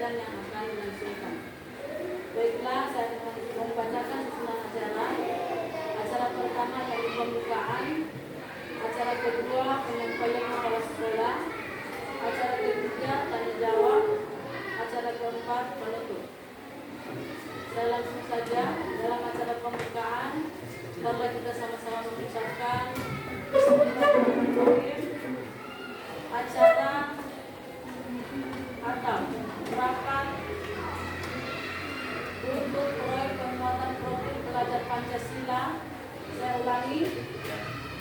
pengajian yang akan dilangsungkan. Baiklah, saya membacakan susunan acara. Acara pertama dari pembukaan, acara kedua penyampaian kepala sekolah, acara ketiga tanya jawab, acara keempat penutup. Saya langsung saja dalam acara pembukaan. Mari kita sama-sama mengucapkan Bismillahirrahmanirrahim. Acara atau rapat untuk proyek penguatan profil pelajar Pancasila. Saya ulangi,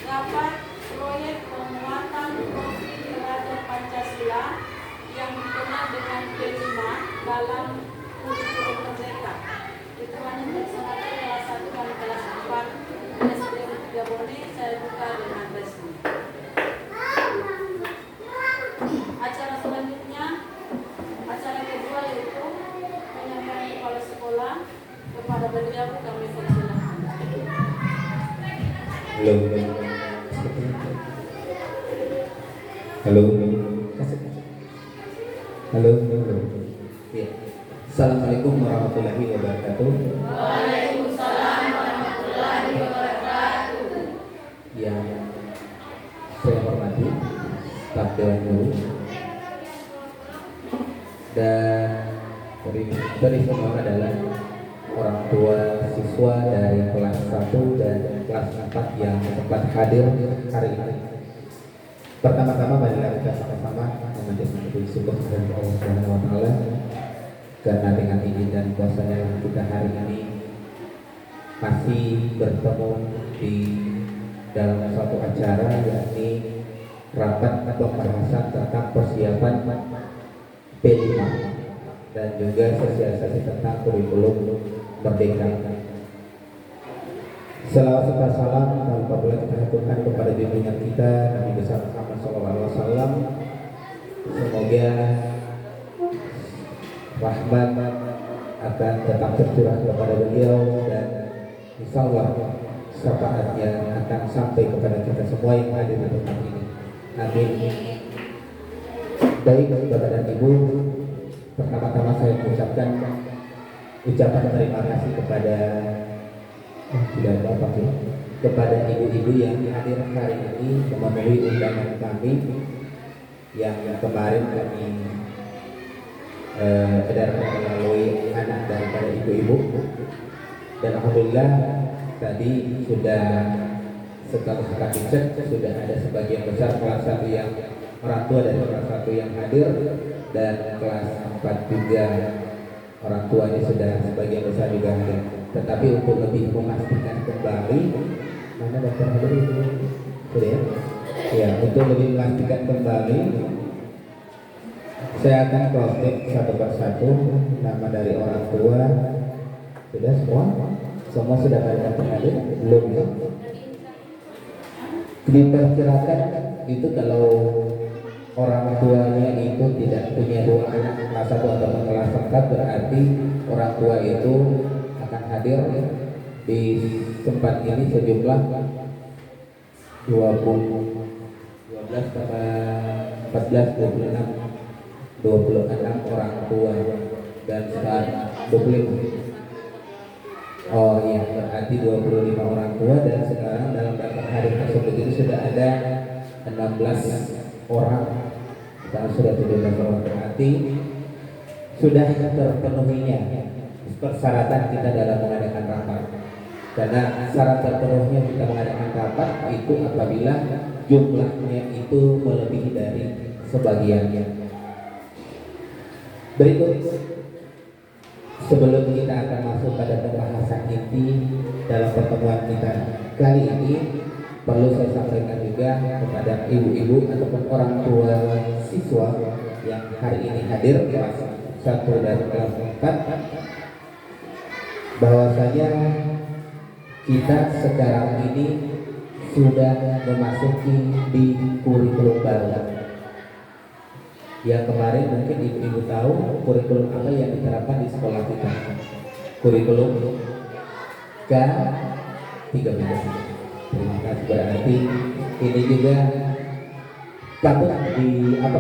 rapat proyek penguatan profil pelajar Pancasila yang dikenal dengan P5 dalam kurikulum merdeka. Itu hanya dilaksanakan kelas 1 dan kelas 4 SDN 3 Bone. Saya buka dengan resmi. Acara selanjutnya, acara kedua yaitu penyampaian kepala sekolah. Kepada beliau kami persilakan. Halo. Ya. Assalamualaikum warahmatullahi wabarakatuh. Waalaikumsalam warahmatullahi wabarakatuh. Yang saya hormati staf Dewan Guru dan dari semua adalah orang tua siswa dari kelas 1 dan kelas 4 yang sempat hadir hari ini. Pertama-tama marilah kita sama-sama memanjatkan syukur kepada Allah Subhanahu wa taala karena dengan izin dan kuasanya kita hari ini masih bertemu di dalam suatu acara, yakni rapat pembahasan tentang persiapan P5 dan juga sosialisasi tentang kurikulum merdeka. Selawat serta salam apabila kita haturkan kepada bimbingan kita Nabi besar Muhammad SAW. Semoga rahmat akan tetap tercurah kepada beliau dan insya Allah syafaatnya akan sampai kepada kita semua yang hadir di tempat ini. Amin. Baik Bapak dan Ibu, pertama-tama saya mengucapkan ucapan terima kasih kepada kepada ibu-ibu yang hadir hari ini memenuhi undangan kami yang kemarin kami edarkan melalui anak daripada ibu-ibu, dan alhamdulillah tadi sudah setelah kami cek sudah ada sebagian besar kelas 1 yang orang tua dari kelas 1 yang hadir, dan kelas 4 juga orang tuanya sudah sebagian besar juga hadir. Tetapi untuk lebih memastikan kembali, mana dokter hadir itu? Sudah ya? Ya, untuk lebih memastikan kembali, saya akan cross check satu persatu nama dari orang tua. Sudah semua? Semua sudah pada hadir? Belum ya? Diperkirakan itu kalau orang tuanya itu tidak punya 2 anak kelas 1 atau kelas 4, berarti orang tua itu akan hadir di tempat ini sejumlah 12 tambah 14 26 orang tua dan sekarang 25. Oh iya, berarti 25 orang tua, dan sekarang dalam daftar hadir tersebut itu sudah ada 16 orang. Sekarang sudah 17 orang, berarti sudah terpenuhinya persyaratan kita dalam mengadakan rapat. Karena syarat terpenuhnya kita mengadakan rapat itu apabila jumlahnya itu melebihi dari sebagiannya. Berikut, sebelum kita akan masuk pada pembahasan inti dalam pertemuan kita kali ini, perlu saya sampaikan juga kepada ibu-ibu ataupun orang tua siswa yang hari ini hadir kelas 1 dan kelas 4, bahwasanya kita sekarang ini sudah memasuki di kurikulum baru. Yang kemarin mungkin ibu-ibu tahu kurikulum apa yang diterapkan di sekolah kita. Kurikulum K13. Terima kasih. Berarti ini juga patut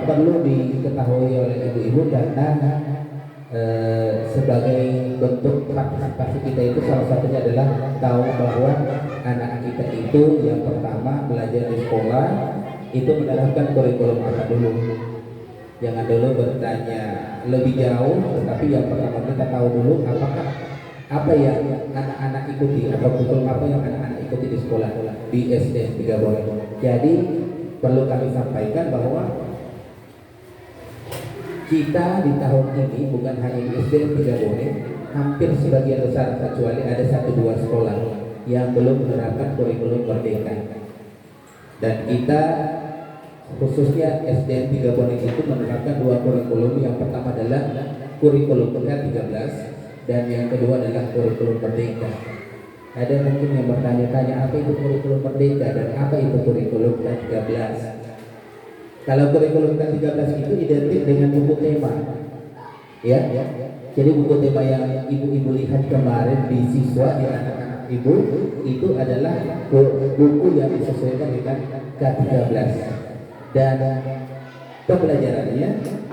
perlu diketahui oleh ibu-ibu karena sebagai bentuk partisipasi kita itu salah satunya adalah tahu bahwa anak kita itu yang pertama belajar di sekolah itu menerapkan kurikulum apa dulu. Jangan dulu bertanya lebih jauh, tetapi yang pertama kita tahu dulu apakah apa yang anak-anak ikuti atau kurikulum apa yang anak-anak ikuti di sekolah di SD 3 Boleh. Jadi perlu kami sampaikan bahwa kita di tahun ini bukan hanya di SD 3 Boleh, hampir sebagian besar kecuali ada 1-2 sekolah yang belum menerapkan kurikulum merdeka. Dan kita khususnya SD 3 Boleh itu menerapkan 2 kurikulum. Yang pertama adalah kurikulum K13 dan yang kedua adalah kurikulum merdeka. Ada mungkin yang bertanya-tanya apa itu kurikulum merdeka dan apa itu kurikulum K13. Kalau kurikulum K13 itu identik dengan buku tema, ya. Jadi buku tema yang ibu-ibu lihat kemarin di siswa di anak-anak ibu itu adalah buku yang disesuaikan dengan K13 dan pembelajarannya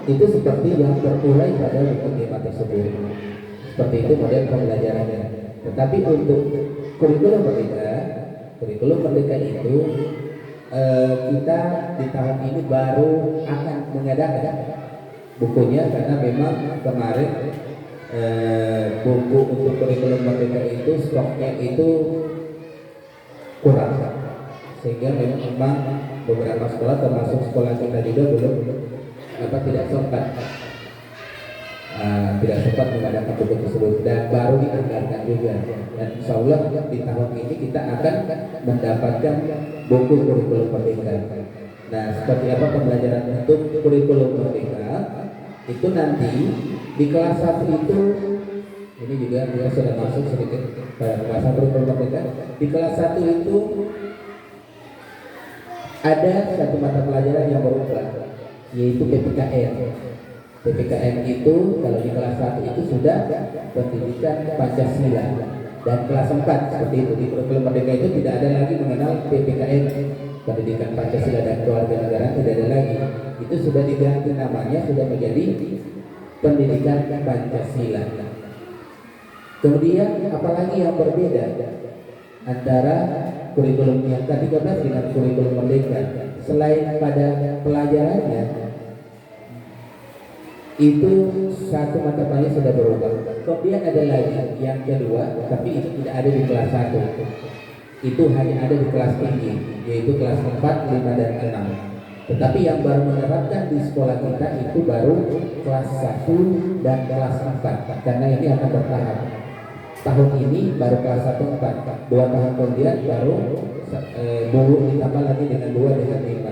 itu seperti yang terurai pada buku tema tersebut. Seperti itu model pembelajarannya. Tetapi untuk kurikulum merdeka itu kita di tahun ini baru akan mengadakan bukunya karena memang kemarin buku untuk kurikulum merdeka itu stoknya itu kurang, sehingga memang beberapa sekolah termasuk sekolah kita juga tidak sempat mengadakan buku tersebut dan baru dianggarkan juga. Dan insya Allah di tahun ini kita akan mendapatkan buku kurikulum merdeka. Nah, seperti apa pembelajaran untuk kurikulum merdeka itu nanti di kelas 1 itu ini juga dia sudah masuk sedikit pada kelas 1 kurikulum merdeka. Di kelas 1 itu ada satu mata pelajaran yang berubah, yaitu PPKN. PPKN itu kalau di kelas 1 itu sudah pendidikan Pancasila, dan kelas 4 seperti itu di kurikulum merdeka itu tidak ada lagi mengenal PPKN, pendidikan Pancasila dan keluarga negara tidak ada lagi. Itu sudah diganti namanya, sudah menjadi pendidikan Pancasila. Kemudian apalagi yang berbeda antara kurikulum yang K13 dengan kurikulum merdeka selain pada pelajarannya itu satu mata pelajaran sudah berubah. Kemudian ada lagi yang kedua, tapi itu tidak ada di kelas 1. Itu hanya ada di kelas tinggi, yaitu kelas 4, 5, dan 6. Tetapi yang baru menerapkan di sekolah kita itu baru kelas 1 dan kelas 4, karena ini akan bertahap. Tahun ini baru kelas 1, 4, 2 tahun kemudian baru dulu ditambah lagi dengan 2 dengan 5.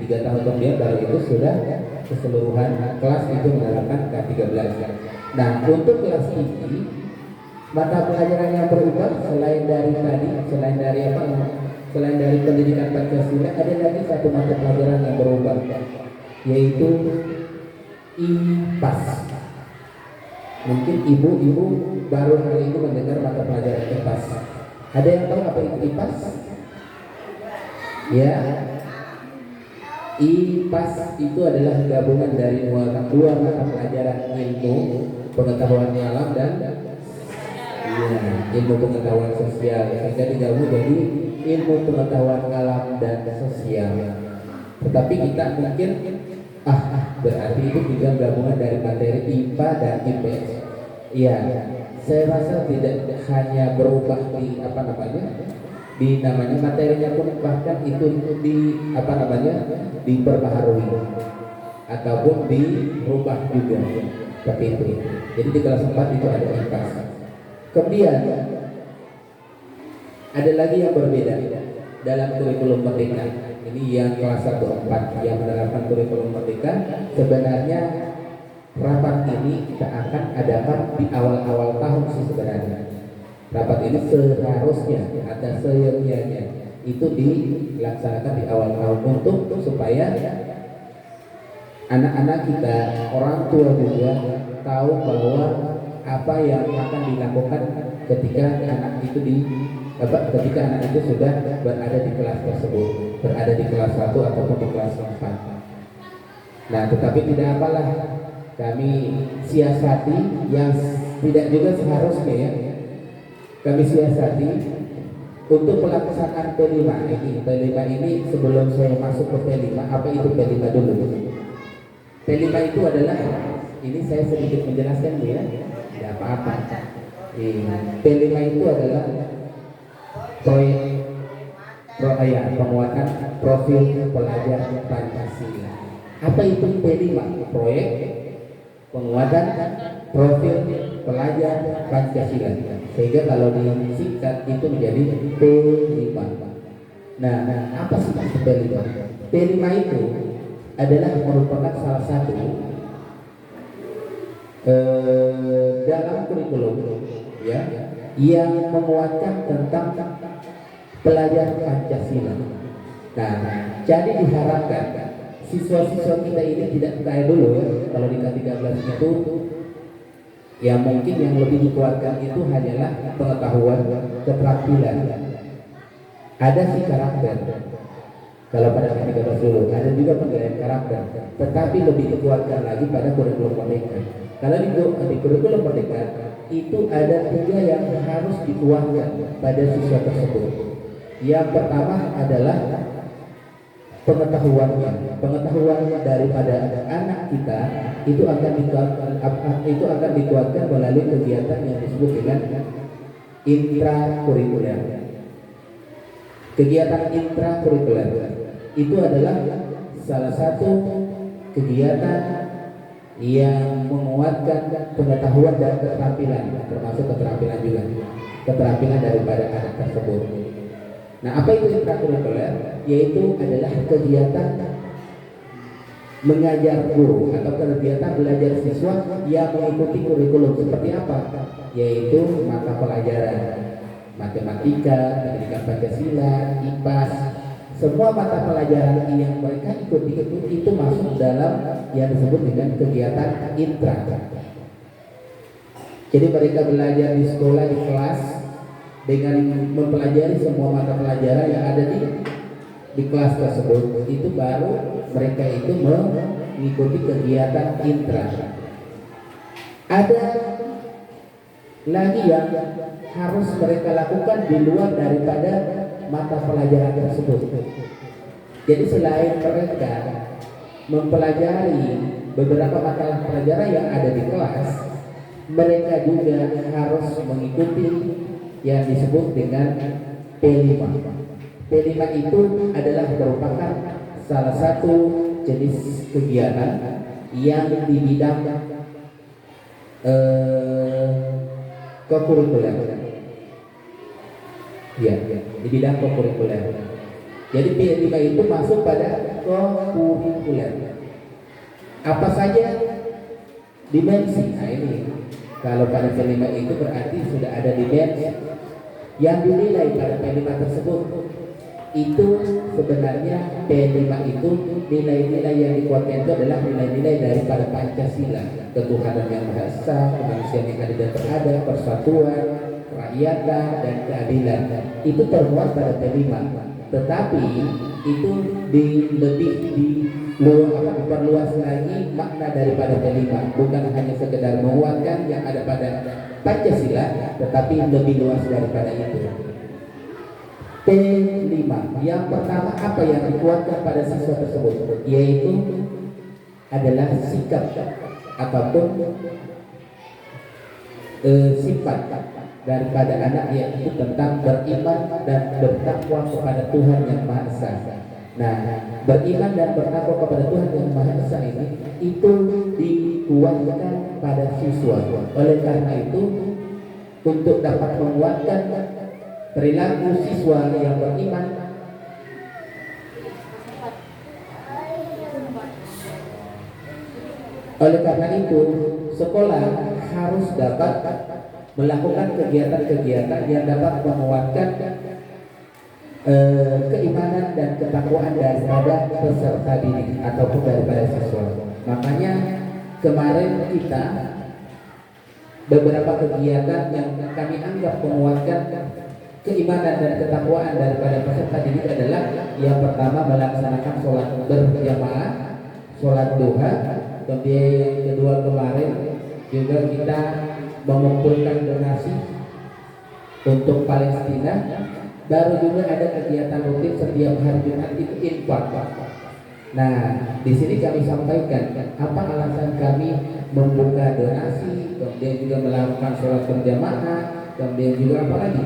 3 tahun kemudian baru itu sudah keseluruhan kelas itu menerapkan K13. Nah, untuk kelas tinggi mata pelajaran yang berubah selain dari pendidikan Pancasila, ada lagi satu mata pelajaran yang berubah, yaitu IPAS. Mungkin ibu-ibu baru hari ini mendengar mata pelajaran IPAS. Ada yang tahu apa itu IPAS? Ya, IPAS itu adalah gabungan dari dua mata pelajaran ilmu pengetahuan alam dan ilmu pengetahuan sosial, sehingga digabung jadi ilmu pengetahuan alam dan sosial. Tetapi kita mungkin berarti itu juga gabungan dari materi IPA dan IPS. Iya, saya rasa tidak hanya berubah di namanya materinya pun, bahkan itu diperbaharui ataupun dirubah juga seperti itu. Jadi di kelas 4 itu ada IPAS. Kemudian ada lagi yang berbeda dalam kurikulum merdeka. Ini yang kelas 1-4 yang menerapkan kurikulum merdeka. Sebenarnya rapat ini kita akan adakan di awal-awal tahun sih sebenarnya. Rapat ini seharusnya atau seyogyanya itu dilaksanakan di awal tahun untuk supaya anak-anak kita, orang tua juga tahu bahwa apa yang akan dilakukan ketika anak itu sudah berada di kelas tersebut, berada di kelas 1 ataupun di kelas 4. Nah, tetapi tidak apalah, kami siasati yang tidak juga seharusnya ya. Kami siasati untuk pelaksanaan P5 ini. P5 ini sebelum saya masuk ke P5, apa itu P5 dulu? P5 itu adalah, ini saya sedikit menjelaskan ya, tidak apa-apa. P5 itu adalah proyek penguatan profil pelajar Pancasila. Apa itu P5? Proyek penguatan profil pelajar Pancasila. Sehingga kalau disingkat itu menjadi P5. Nah, apa sih P5? P5 itu adalah merupakan salah satu dalam kurikulum ya yang menguatkan tentang pelajar Pancasila. Nah, jadi diharapkan siswa-siswa kita ini tidak kayak dulu ya, kalau di K13 itu ya mungkin yang lebih dikuatkan itu hanyalah pengetahuan, keterampilan. Ada sih karakter. Kalau pada K13 dulu ada juga penilaian karakter, tetapi lebih dikuatkan lagi pada kurikulum merdeka. Kalau di kurikulum merdeka itu ada 3 yang harus dikuatkan pada siswa tersebut. Yang pertama adalah pengetahuannya daripada anak kita itu akan dikuatkan melalui kegiatan yang disebut dengan intrakurikuler. Kegiatan intrakurikuler itu adalah salah satu kegiatan yang menguatkan pengetahuan dan keterampilan, termasuk keterampilan juga, keterampilan daripada anak tersebut. Nah, apa itu intrakurikuler? Yaitu adalah kegiatan mengajar guru atau kegiatan belajar siswa yang mengikuti kurikulum seperti apa? Yaitu mata pelajaran matematika, pendidikan Pancasila, IPAS, semua mata pelajaran yang mereka ikuti itu masuk dalam yang disebut dengan kegiatan intra. Jadi mereka belajar di sekolah, di kelas, dengan mempelajari semua mata pelajaran yang ada di kelas tersebut, itu baru mereka itu mengikuti kegiatan intra. Ada lagi yang harus mereka lakukan di luar daripada mata pelajaran tersebut. Jadi selain mereka mempelajari beberapa mata pelajaran yang ada di kelas, mereka juga harus mengikuti yang disebut dengan P5. P5 itu adalah merupakan salah satu jenis kegiatan yang di bidang kokurikuler. Ya, di bidang kokurikuler. Jadi P5 itu masuk pada kokurikuler. Apa saja dimensi? Nah ini, kalau pada P5 itu berarti sudah ada dimensi yang dinilai pada P5 tersebut. Itu sebenarnya P5 itu nilai-nilai yang dikuatkan itu adalah nilai-nilai daripada Pancasila, ketuhanan yang Maha Esa, kemanusiaan yang adil dan beradab, persatuan, kerakyatan dan keadilan. Itu termuat pada P5. Tetapi itu diperluas lagi makna daripada P5, bukan hanya sekedar menguatkan yang ada pada Pancasila, tetapi lebih luas daripada itu. P5 yang pertama apa yang dikuatkan pada siswa tersebut, yaitu adalah sikap ataupun sifat daripada anak, yaitu tentang beriman dan bertakwa kepada Tuhan yang Maha Esa. Nah, beriman dan bertakwa kepada Tuhan yang Maha Esa ini itu dikuatkan pada siswa. Oleh karena itu, untuk dapat menguatkan perilaku siswa yang beriman, oleh karena itu sekolah harus dapat melakukan kegiatan-kegiatan yang dapat menguatkan keimanan dan ketakwaan daripada peserta didik ataupun daripada siswa. Makanya kemarin kita beberapa kegiatan yang kami anggap menguatkan keimanan dan ketakwaan daripada peserta didik adalah yang pertama melaksanakan sholat berjamaah, sholat duha, Kemudian yang kedua kemarin juga kita mengumpulkan donasi untuk Palestina. Baru juga ada kegiatan rutin setiap hari Jumat itu infak. Nah, di sini kami sampaikan apa alasan kami membuka donasi, kemudian juga melakukan sholat berjamaah, kemudian juga apa lagi?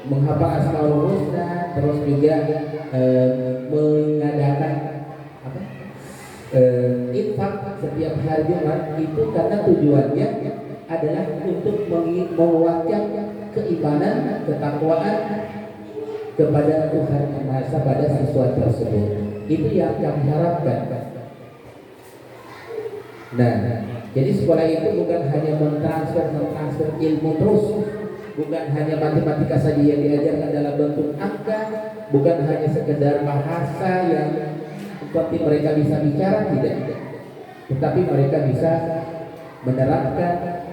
Menghafal Asmaul Husna, terus juga mengadakan apa? Infak setiap hari Jumat itu karena tujuannya adalah untuk menguatkan keimanan, ketakwaan kepada Tuhan Yang Maha Esa pada siswa tersebut. Itu yang kami harapkan. Nah, jadi sekolah itu bukan hanya mentransfer ilmu terus, bukan hanya matematika saja yang diajarkan dalam bentuk angka, bukan hanya sekedar bahasa yang seperti mereka bisa bicara, tidak, tetapi mereka bisa menerapkan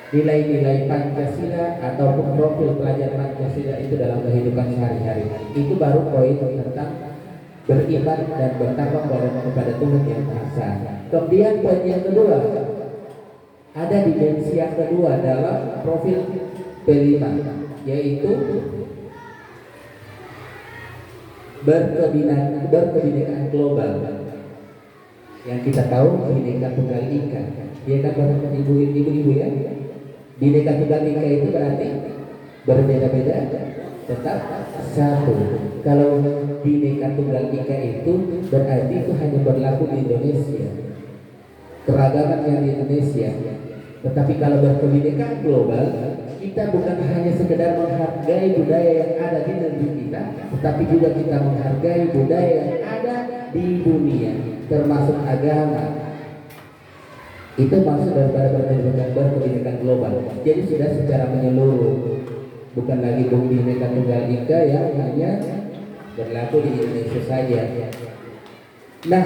nilai-nilai Pancasila ataupun profil pelajar Pancasila itu dalam kehidupan sehari-hari. Itu baru poin tentang beriman dan bertakwa kepada Tuhan Yang Maha Esa. Kemudian poin yang kedua, ada dimensi yang kedua dalam profil P5, yaitu berkebinekaan global. Yang kita tahu Bhinneka Tunggal Ika, ya kan ibu-ibu ya. Bhinneka Tunggal Ika itu berarti berbeda-beda tetap satu. Kalau Bhinneka Tunggal Ika itu berarti itu hanya berlaku di Indonesia, keragaman yang di Indonesia. Tetapi kalau berkebinekaan global, kita bukan hanya sekedar menghargai budaya yang ada di negeri kita, tetapi juga kita menghargai budaya yang ada di dunia, termasuk agama. Itu maksud daripada berkebinekaan global. Jadi sudah secara menyeluruh, bukan lagi Bhinneka Tunggal Ika yang hanya berlaku di Indonesia saja. Nah,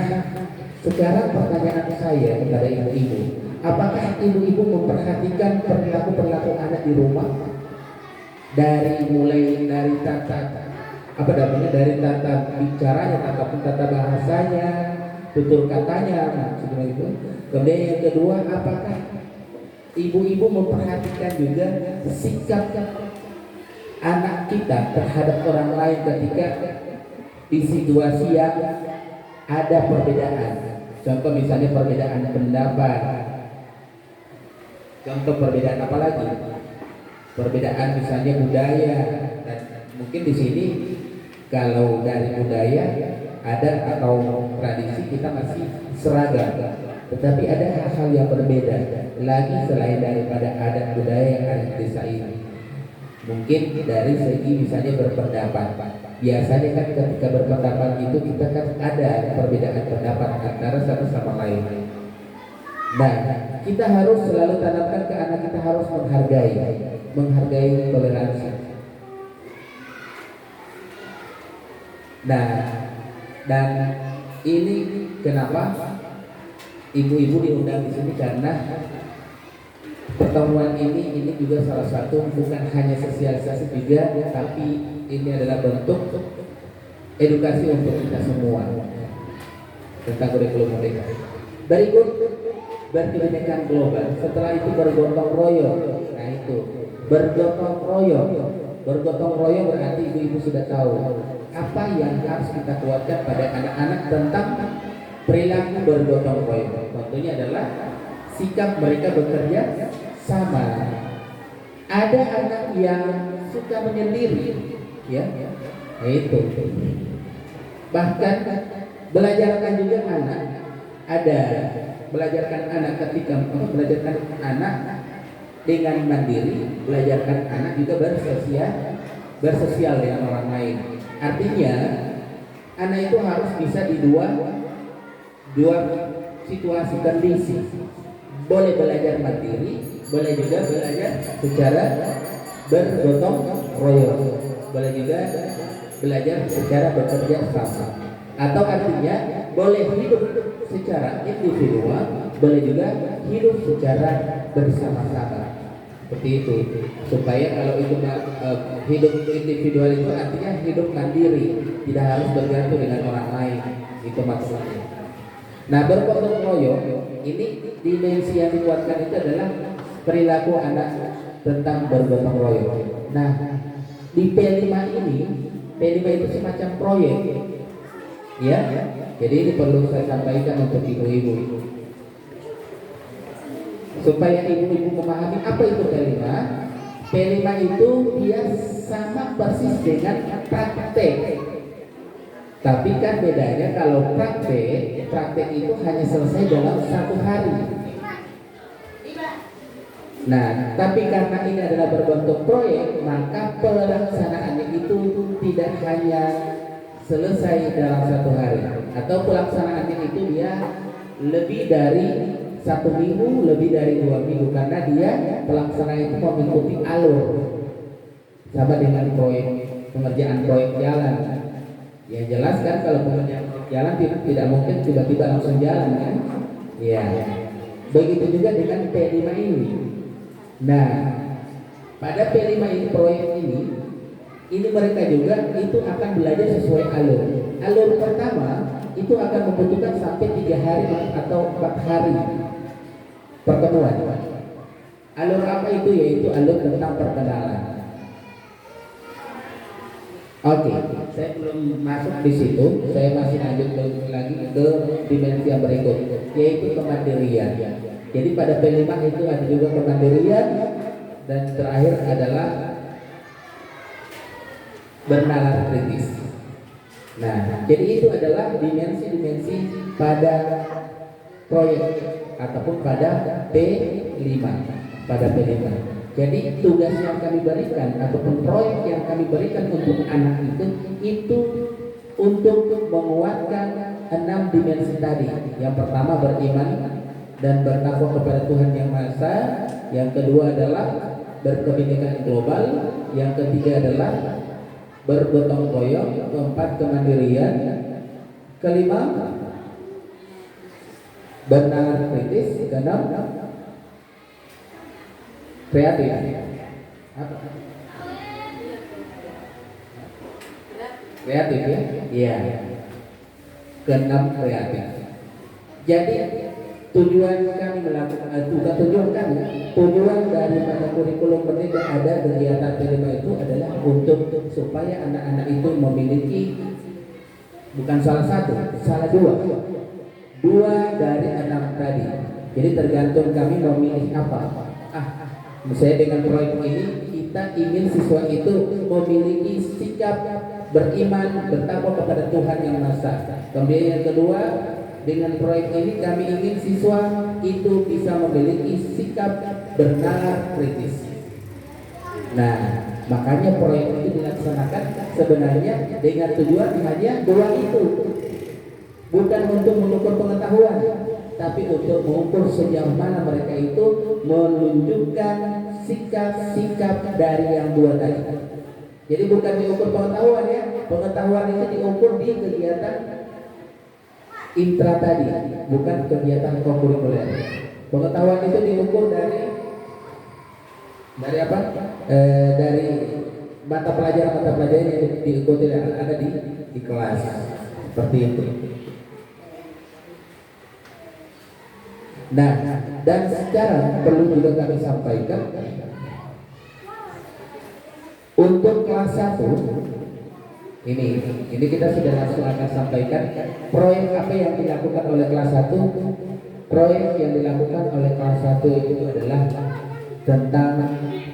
sekarang pertanyaan saya kepada ibu-ibu, apakah ibu-ibu memperhatikan perilaku anak di rumah? Dari tata bicaranya, ataupun tata bahasanya, tutur katanya, seperti itu. Kemudian yang kedua, apakah ibu-ibu memperhatikan juga sikap anak kita terhadap orang lain ketika di situasi yang ada perbedaan? Contoh misalnya perbedaan pendapat. Contoh perbedaan apa lagi? Perbedaan misalnya budaya. Dan mungkin di sini kalau dari budaya ada atau tradisi kita masih seragam, tetapi ada hal-hal yang berbeda lagi selain daripada adat budaya yang ada di desa ini. Mungkin dari segi misalnya berpendapat. Biasanya kan ketika berpendapat itu kita kan ada perbedaan pendapat antara satu sama lain. Nah, kita harus selalu tanamkan ke anak kita harus menghargai toleransi. Nah, dan ini kenapa ibu-ibu diundang di sini, karena pertemuan ini juga salah satu bukan hanya sosialisasi juga, tapi ini adalah bentuk edukasi untuk kita semua tentang kurikulum merdeka. Berikut berkebinekaan global. Setelah itu bergotong royong. Nah itu bergotong royong berarti ibu-ibu sudah tahu apa yang harus kita kuatkan pada anak-anak tentang perilaku bergotong royong. Contohnya adalah sikap mereka bekerja sama. Ada anak yang suka menyendiri, ya, itu. Bahkan belajarkan juga anak. Ada belajarkan anak ketika belajarkan anak dengan mandiri, belajarkan anak juga bersosial dengan orang lain. Artinya anak itu harus bisa di dua situasi kondisi. Boleh belajar mandiri, boleh juga belajar secara bergotong royong, boleh juga belajar secara bekerja sama. Atau artinya boleh hidup secara individual, boleh juga hidup secara bersama-sama. Seperti itu. Supaya kalau itu hidup individual itu artinya hidup mandiri, tidak harus bergantung dengan orang lain. Itu maksudnya. Nah, bergotong royong ini dimensi yang dikuatkan itu adalah perilaku anak tentang bergotong royong. Nah, di P5 ini, P5 itu semacam proyek, ya. Jadi ini perlu saya sampaikan untuk ibu-ibu supaya ibu-ibu memahami apa itu P5. P5 itu dia sama persis dengan praktek. Tapi kan bedanya kalau praktek itu hanya selesai dalam 1 hari. Nah, tapi karena ini adalah berbentuk proyek, maka pelaksanaannya itu tidak hanya selesai dalam 1 hari, atau pelaksanaannya itu dia lebih dari 1 minggu, lebih dari 2 minggu, karena dia pelaksanaan itu mengikuti alur, sama dengan pengerjaan proyek jalan. Ya jelas kan kalau pengerjaan jalan tidak mungkin tiba-tiba langsung jalan kan? Ya. Begitu juga dengan P5 ini. Nah, pada P5 ini proyek ini mereka juga itu akan belajar sesuai alur. Alur pertama itu akan membutuhkan sampai 3 hari atau 4 hari pertemuan. Alur apa itu? Yaitu alur tentang perkenalan. Oke, saya belum masuk di situ. Saya masih lanjut lagi ke dimensi yang berikut, yaitu kemandirian. Jadi pada P5 itu ada juga kemandirian, dan terakhir adalah bernalar kritis. Nah, jadi itu adalah dimensi-dimensi pada proyek ataupun pada P5. Pada P5. Jadi tugas yang kami berikan ataupun proyek yang kami berikan untuk anak itu untuk menguatkan 6 dimensi tadi. Yang pertama beriman dan bertakwa kepada Tuhan Yang Maha Esa. Yang kedua adalah berkebinekaan global. Yang ketiga adalah bergotong royong. Keempat kemandirian. Kelima bernalar kritis. Keenam kreatif. Apa? Kreatif ya? Iya. Keenam kreatif. Jadi tujuan kami melakukan tujuan daripada kurikulum Merdeka ada kegiatan P5 itu adalah untuk supaya anak-anak itu memiliki bukan salah satu, salah dua dari 6 tadi. Jadi tergantung kami memilih apa. Misalnya dengan proyek ini kita ingin siswa itu memiliki sikap beriman, bertakwa kepada Tuhan Yang Maha Esa. Kemudian yang kedua, dengan proyek ini kami ingin siswa itu bisa memiliki sikap bernalar kritis. Nah, makanya proyek itu dilaksanakan sebenarnya dengan tujuan hanya 2 itu. Bukan untuk mengukur pengetahuan, tapi untuk mengukur sejauh mana mereka itu menunjukkan sikap-sikap dari yang 2 tadi. Jadi bukan diukur pengetahuan ya, pengetahuan itu diukur di kegiatan intra tadi, bukan kegiatan kokurikuler. Pengetahuan itu diukur dari apa? Dari mata pelajaran yang diikuti ada di kelas, seperti itu. Nah, dan sekarang perlu juga kami sampaikan untuk kelas 1 ini kita sudah langsung akan sampaikan proyek apa yang dilakukan oleh kelas 1. Proyek yang dilakukan oleh kelas 1 itu adalah tentang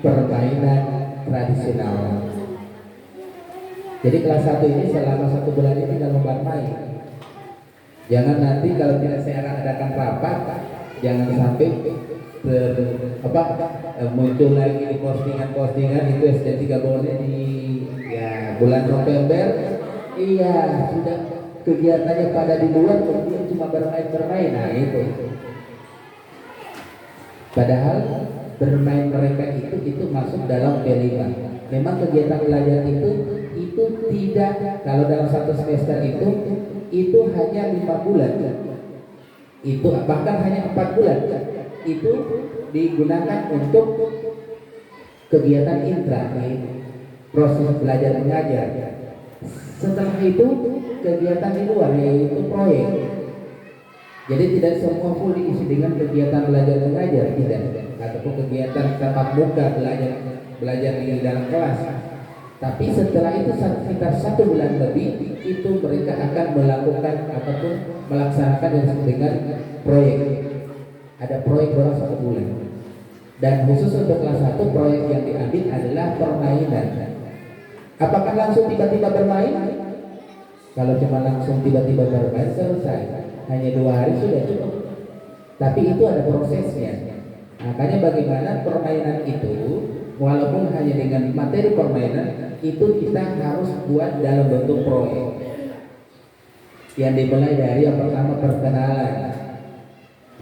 permainan tradisional. Jadi kelas 1 ini selama 1 bulan ini tinggal bermain. Jangan nanti kalau tidak saya adakan rapat, jangan sampai muncul lagi di postingan itu SD 3 boleh di bulan November. Iya, sudah kegiatannya pada di luar, kemudian cuma bermain. Nah itu. Padahal bermain mereka itu masuk dalam P5. Memang kegiatan belajar itu tidak, kalau dalam 1 semester itu hanya 5 bulan. Itu bahkan hanya 4 bulan. Itu digunakan untuk kegiatan intra, proses belajar mengajar. Setelah itu kegiatan di luar, yaitu proyek. Jadi tidak semua full diisi dengan kegiatan belajar mengajar, tidak, ataupun kegiatan tatap muka belajar di dalam kelas. Tapi setelah itu sekitar 1 bulan lebih itu mereka akan melakukan ataupun melaksanakan yang disebut dengan proyek. Ada proyek dalam 1 bulan. Dan khusus untuk kelas 1 proyek yang diambil adalah permainan. Apakah langsung tiba-tiba bermain? Kalau cuma langsung tiba-tiba bermain selesai, hanya 2 hari sudah cukup. Tapi itu ada prosesnya. Makanya bagaimana permainan itu, walaupun hanya dengan materi permainan, itu kita harus buat dalam bentuk proyek. Yang dimulai dari yang pertama perkenalan.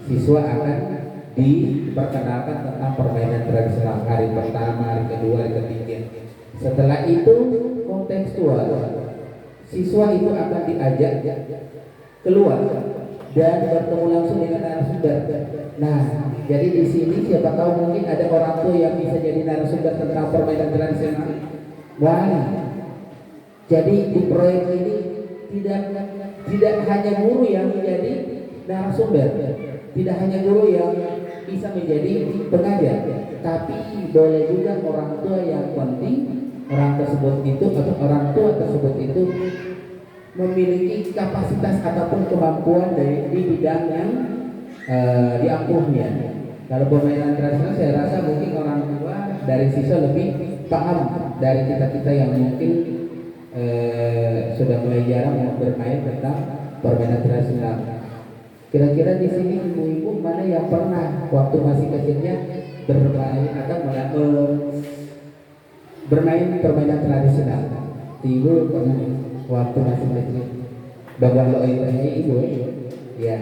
Siswa akan diperkenalkan tentang permainan tradisional hari pertama, hari kedua, hari ketiga. Setelah itu kontekstual. Siswa itu akan diajak keluar dan bertemu langsung dengan narasumber. Nah, jadi di sini siapa tahu mungkin ada orang tua yang bisa jadi narasumber tentang permainan tradisional. Wah, jadi di proyek ini tidak hanya guru yang menjadi narasumber, tidak hanya guru yang bisa menjadi pengajar, tapi boleh juga orang tua yang penting orang tersebut itu atau orang tua tersebut itu memiliki kapasitas ataupun kemampuan di bidang yang diampuhnya. Kalau permainan tradisional saya rasa mungkin orang tua dari siswa lebih paham dari kita yang mungkin sudah mulai jarang bermain tentang permainan tradisional. Kira-kira di sini ibu-ibu mana yang pernah waktu masih kecilnya bermain atau bermain permainan tradisional? Ibu pernah waktu masih kecil? Bapak lo ibu ya.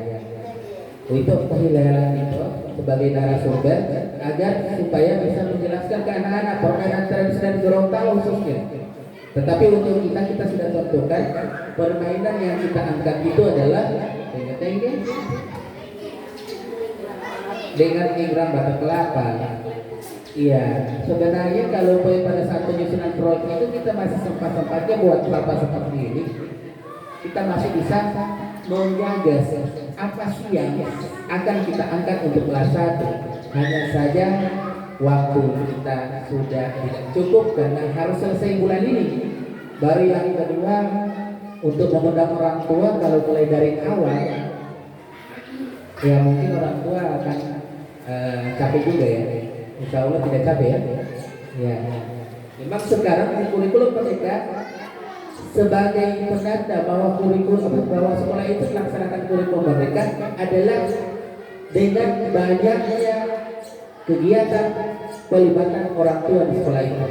Itu penghilangan itu sebagai narasumber agar supaya bisa menjelaskan ke anak-anak permainan tradisional Gorontalo khususnya. Tetapi untuk kita sudah tentukan permainan yang kita angkat itu adalah tengge-tengge dengan ingram batok kelapa. Iya, sebenarnya kalau pada saat penyusunan proyek itu kita masih sempat-sempatnya buat kelapa seperti ini. Kita masih bisa menggagas apa sih yang akan kita angkat untuk kelas 1. Hanya saja waktu kita sudah tidak cukup karena harus selesai bulan ini. Baru yang kedua untuk mengundang orang tua kalau mulai dari awal, ya mungkin orang tua akan capek juga ya. Insya Allah tidak capek ya. Ya. Memang sekarang kurikulum mereka sebagai penanda bahwa bahwa sekolah itu melaksanakan kurikulum mereka adalah dengan banyaknya kegiatan pelibatan orang tua di sekolah itu.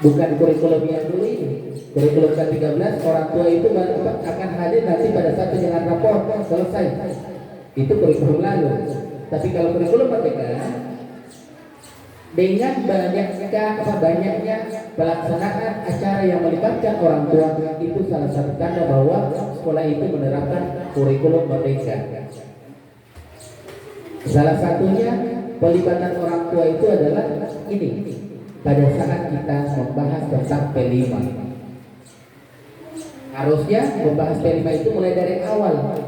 Bukan kurikulum yang dulu ini. Kurikulum ke-13 orang tua itu akan hadir nanti pada saat penyerahan rapor selesai. Itu kurikulum lalu. Tapi kalau kurikulum merdeka dengan banyaknya pelaksanaan acara yang melibatkan orang tua itu salah satu tanda bahwa sekolah itu menerapkan kurikulum merdeka. Salah satunya pelibatan orang tua itu adalah ini pada saat kita membahas tentang P5. Harusnya membahas P5 itu mulai dari awal.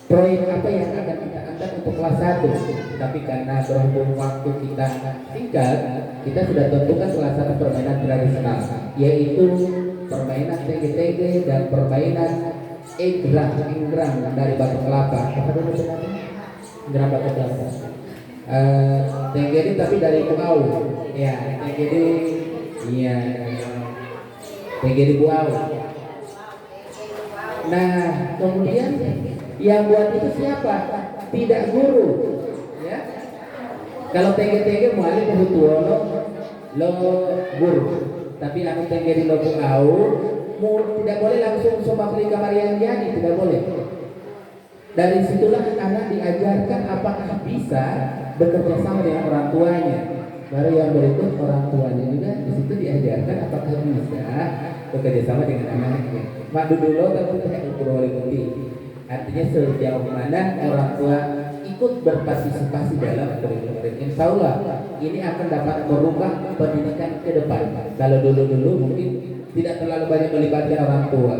Proyek apa yang akan kita angkat untuk kelas 1. Tapi karena berhubung waktu kita singkat, kita sudah tentukan kelas 1 permainan tradisional, yaitu permainan tege-tege dan permainan ingrang dari batu kelapa. Apa dulu sebenarnya? Ingrang batu kelapa. Tege tapi dari Buau. Ya, tege iya. Tege di Buau. Nah, kemudian yang buat itu siapa? Tidak guru, ya. Kalau tege-tege muali kebutuhan lo guru, tapi anu tege di lo Buau, tidak boleh langsung sama beli kamar yang jadi, tidak boleh. Dari situlah anak diajarkan apakah bisa bekerja sama dengan orang tuanya. Baru yang berikut orang tuanya juga di situ diajarkan apakah bisa bekerja sama dengan anaknya. Madu dulu tapi tidak ukur oleh putih. Artinya sejauh mana orang tua ikut berpartisipasi dalam kurikulum. Insya Allah ini akan dapat merubah pendidikan ke depan. Kalau dulu mungkin tidak terlalu banyak melibatkan orang tua.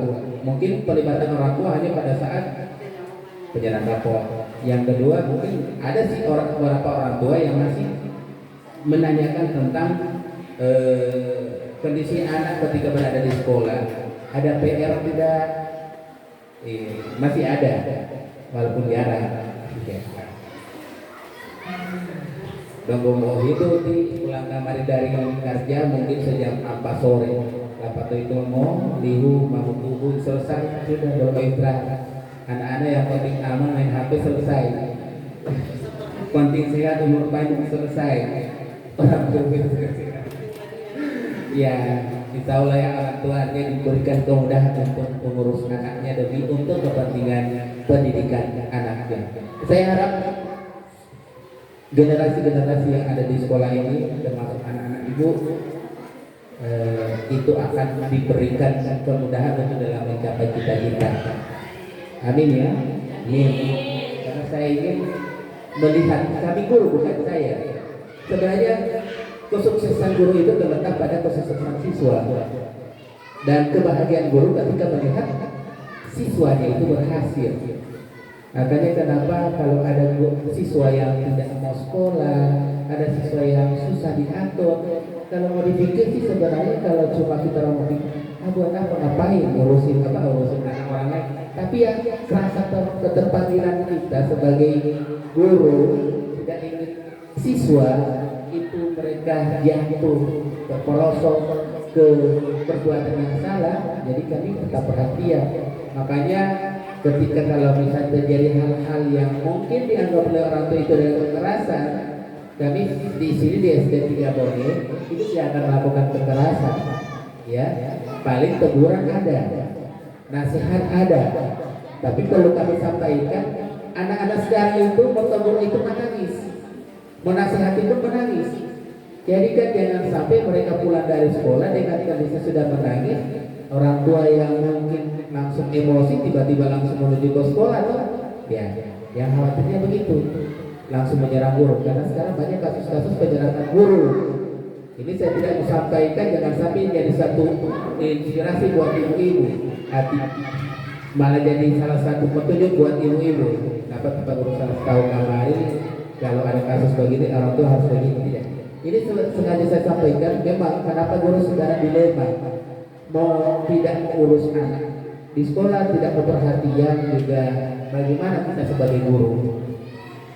Mungkin pelibatan orang tua hanya pada saat penyerahan rapor. Yang kedua, mungkin ada sih beberapa orang tua yang masih menanyakan tentang kondisi anak ketika berada di sekolah. Ada PR tidak? Masih ada, walaupun jarang. Donggo itu di pulang kamar dari kerja mungkin sejam 4 sore. Lepas itu mau lihu mau tubuh selesai sudah doa istirahat. Anak-anak yang penting aman main HP selesai. Penting sehat umur panjang selesai. Orang tua selesai. Ya, insya Allah ya orang tuanya diberikan kemudahan untuk mengurus anaknya demi untuk kepentingan pendidikan anaknya. Saya harap generasi-generasi yang ada di sekolah ini termasuk anak-anak ibu itu akan diberikan kemudahan untuk dalam mencapai cita-cita. Amin ya. Amin. Karena saya ingin melihat kami guru bukan saya. Sebenarnya kesuksesan guru itu terletak pada kesuksesan siswa dan kebahagiaan guru ketika melihat siswanya itu berhasil. Makanya kenapa kalau ada siswa yang tidak mau sekolah, ada siswa yang susah diatur, kalau mau dipikir sih sebenarnya kalau cuma kita mau pikir, buat apa ngapain ngurusin anak orang lain. Tapi ya rasa keterpanggilan kita sebagai guru tidak ingin siswa itu mereka jatuh terperosok ke perbuatan yang salah, jadi kami tetap perhatian. Makanya ketika kalau misalnya terjadi hal-hal yang mungkin dianggap oleh orang tua itu adalah kekerasan, kami di sini di SD 3 Bone itu tidak akan melakukan kekerasan, ya. Paling teguran ada, nasihat ada. Tapi kalau kami sampaikan, anak-anak sekarang itu mau tegur itu menangis, menasihati itu menangis. Jadi kan jangan sampai mereka pulang dari sekolah dengan kondisi sudah menangis. Orang tua yang mungkin langsung emosi tiba-tiba langsung menuju ke sekolah atau ya, yang khawatirnya begitu langsung menyerang guru, karena sekarang banyak kasus-kasus penyerangan guru. Ini saya tidak menyampaikan jangan sampai jadi satu inspirasi buat ibu-ibu, malah jadi salah satu petunjuk buat ibu-ibu. Dapat kita berusaha tahu kemarin kalau ada kasus begini orang tua harus begini ya. Ini sengaja saya sampaikan memang kenapa guru sekarang dilema. Mau tidak urus anak di sekolah, tidak perhatian juga bagaimana kita sebagai guru.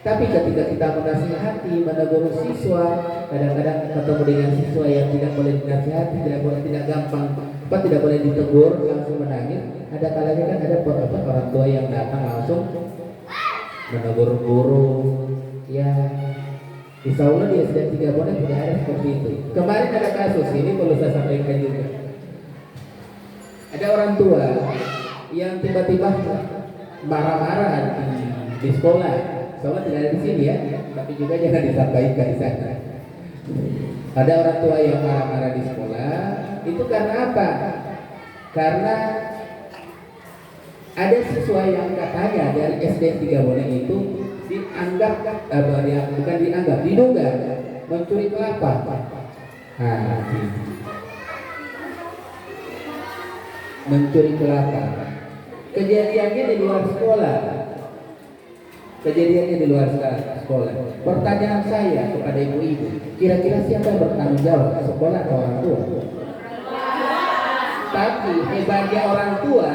Tapi ketika kita menasihati, menegur siswa, kadang-kadang ketemu dengan siswa yang tidak boleh dinasihati, tidak gampang, tidak boleh ditegur, langsung menangis. Ada kalanya kan ada orang tua yang datang langsung menegur guru. Ya, insya Allah di SD 3 Bone tidak ada seperti itu. Kemarin ada kasus ini perlu saya sampaikan juga. Ada orang tua yang tiba-tiba marah-marah di sekolah. Soalnya tidak ada di sini ya, tapi juga jangan disampaikan di sana. Ada orang tua yang marah-marah di sekolah. Itu karena apa? Karena ada siswa yang katanya dari SD 3 Bone itu dianggap bukan dianggap, diduga mencuri kelapa. Mencuri kelapa. Kejadiannya di luar sekolah. Sekolah. Pertanyaan saya kepada ibu-ibu, kira-kira siapa yang bertanggung jawab? Sekolah atau orang tua? Tapi hebatnya orang tua,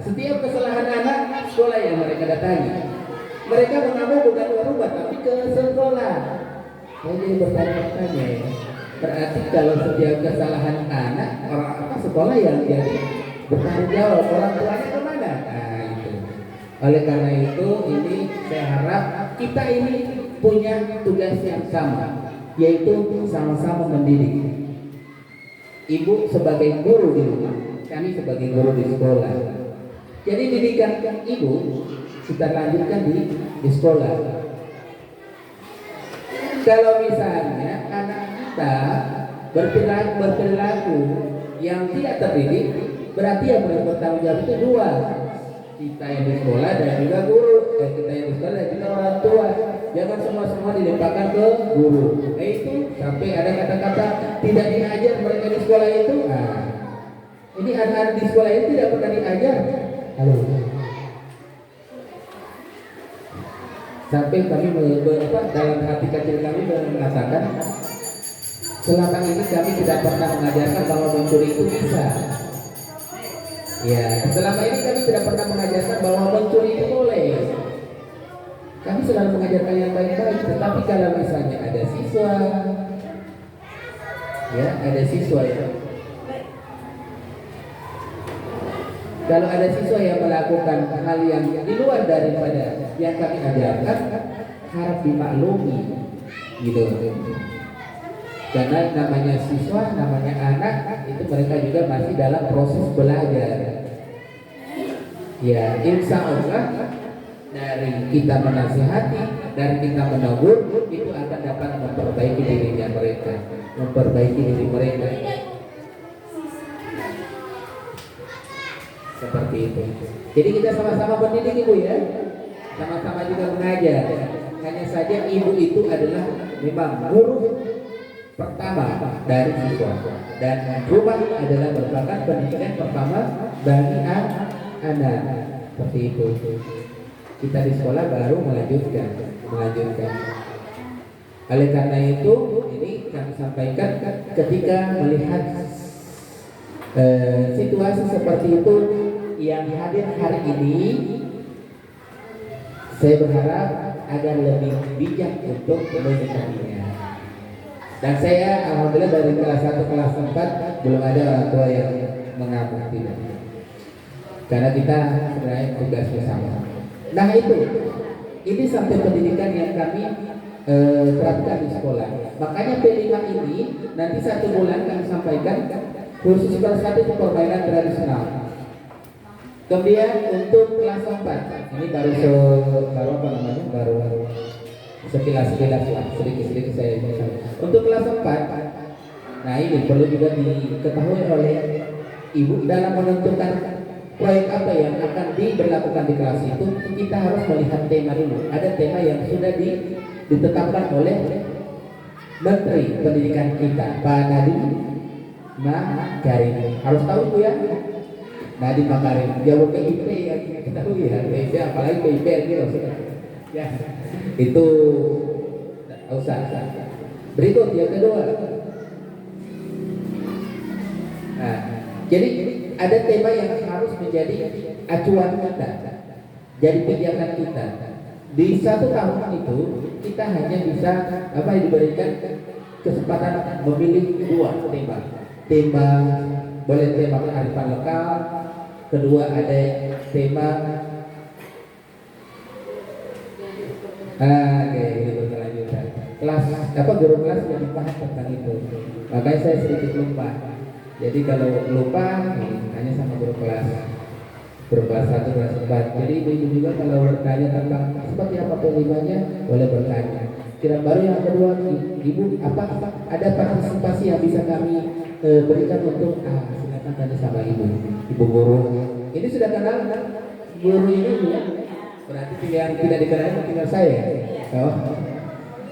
setiap kesalahan anak, sekolah yang mereka datangi. Mereka mengaku bukan ke rumah, tapi ke sekolah. Saya jadi bertanya-tanya ya. Berarti kalau setiap kesalahan anak, sekolah yang jadi bertanggung jawab, orang tuanya kemana? Nah itu. Oleh karena itu, ini saya harap kita ini punya tugas yang sama, yaitu sama-sama mendidik. Ibu sebagai guru di rumah, kami sebagai guru di sekolah. Jadi didikan ibu kita lanjutkan di sekolah. Kalau misalnya anak kita berperilaku yang tidak terdidik, berarti yang bertanggung jawab itu dua, kita yang di sekolah dan juga guru. Kita yang di sekolah dan juga orang tua. Jangan semua dilimpahkan ke guru. Itu sampai ada kata-kata tidak diajar mereka di sekolah itu. Ini anak-anak di sekolah ini tidak pernah diajar. Halo. Sampai kami dalam hati kecil kami merasakan selama ini kami tidak pernah mengajarkan bahwa mencuri itu bisa. Ya, selama ini kami tidak pernah mengajarkan bahwa mencuri itu boleh. Kami selalu mengajarkan yang baik-baik. Tetapi kalau misalnya ada siswa, ya kalau ada siswa yang melakukan hal yang di luar daripada yang kami ajarkan, harap dimaklumi, gitu. Karena namanya siswa, namanya anak, itu mereka juga masih dalam proses belajar. Ya, insya Allah dari kita menasihati, dari kita menegur, itu akan dapat memperbaiki dirinya mereka, memperbaiki diri mereka. Seperti itu. Jadi kita sama-sama mendidik ibu ya, sama-sama juga mengajar. Hanya saja ibu itu adalah memang guru pertama dari siswa, dan rumah adalah merupakan pendidikan pertama bagi anak. Seperti itu. Kita di sekolah baru melanjutkan. Oleh karena itu, ini kami sampaikan ketika melihat situasi seperti itu yang hadir hari ini, saya berharap agar lebih bijak untuk menyikapinya. Dan saya alhamdulillah dari kelas 1 kelas 4 belum ada orang tua yang mengamuk, tidak. Karena kita sebenarnya tugasnya sama. Nah ini sampai pendidikan yang kami terapkan di sekolah. Makanya P5 ini nanti 1 bulan kami sampaikan khusus kelas 1 itu permainan tradisional. Kemudian untuk kelas 4 ini baru sekilas lah, sedikit saya bicara. Untuk kelas 4, nah ini perlu juga diketahui oleh ibu dalam menentukan proyek apa yang akan diberlakukan di kelas itu. Kita harus melihat tema dulu. Ada tema yang sudah ditetapkan oleh Menteri Pendidikan kita, Pak Nadiem Makarim. Harus tahu itu ya, Nadiem Makarim. Jauh PIP ya, kita tahu ya, PIP apalagi PIP gitu. Ya, itu usah. Berikut yang kedua. Nah, jadi ada tema yang harus menjadi acuan kita, jadi pijakan kita. Di 1 tahun itu kita hanya bisa diberikan kesempatan memilih 2 tema. Boleh tema kearifan lokal, kedua ada tema ini berkelanjutan. Kelas guru kelas yang paham tentang itu. Makanya saya sedikit lupa. Jadi kalau lupa hanya sama guru kelas 1 kelas 4. Jadi ibu juga kalau bertanya tentang seperti apa P5-nya boleh bertanya. Kira baru yang kedua, ibu apa ada partisipasi yang bisa kami berikan untuk silakan tanya sama ibu guru. Ini sudah kenal guru ini ya? Berarti yang tidak dikenal tinggal saya. Oh,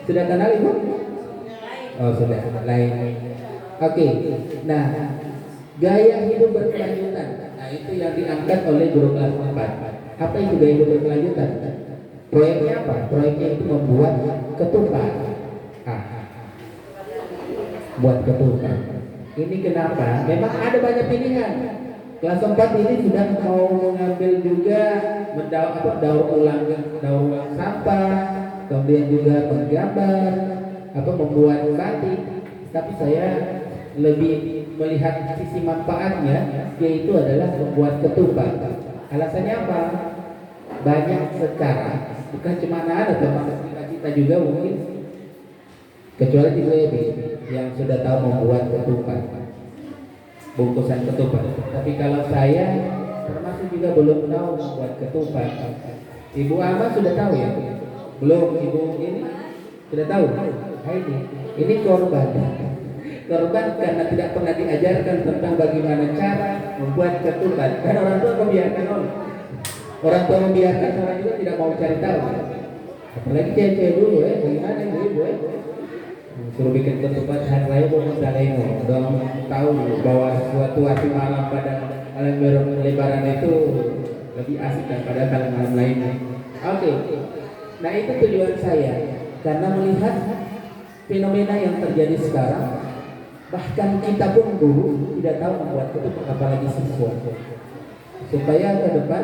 sudah kenal ibu? Oh sudah, lain. Oke. Nah, gaya hidup berkelanjutan. Nah itu yang diangkat oleh guru kelas 4. Apa itu gaya hidup berkelanjutan? Proyeknya apa? Proyeknya itu membuat ketupat. Buat ketupat. Ini kenapa? Memang ada banyak pilihan. Kelas 4 ini sudah mau mengambil juga daur ulang sampah, kemudian juga menggambar, membuat batik. Tapi saya lebih melihat sisi manfaatnya, yaitu adalah membuat ketupat. Alasannya apa? Banyak secara, bukan cuma ada termasuk kita juga mungkin, kecuali di WB yang sudah tahu membuat ketupat, bungkusan ketupat. Tapi kalau saya termasuk juga belum tahu membuat ketupat. Ibu Ama sudah tahu ya? Belum, ibu ini sudah tahu. Ini korban karena tidak pernah diajarkan tentang bagaimana cara membuat ketupat. Karena orang tua membiarkan orang juga tidak mau cari tahu. Apalagi cewek dulu bagaimana ibu suruh bikin ketupat hari raya pun Dalemo dong, tahu bahwa suatu hari malam pada malam lebaran itu lebih asik daripada kalau malam lainnya. Oke. Nah itu tujuan saya karena melihat fenomena yang terjadi sekarang, bahkan kita pun guru tidak tahu membuat ketupat apalagi siswa. Supaya ke depan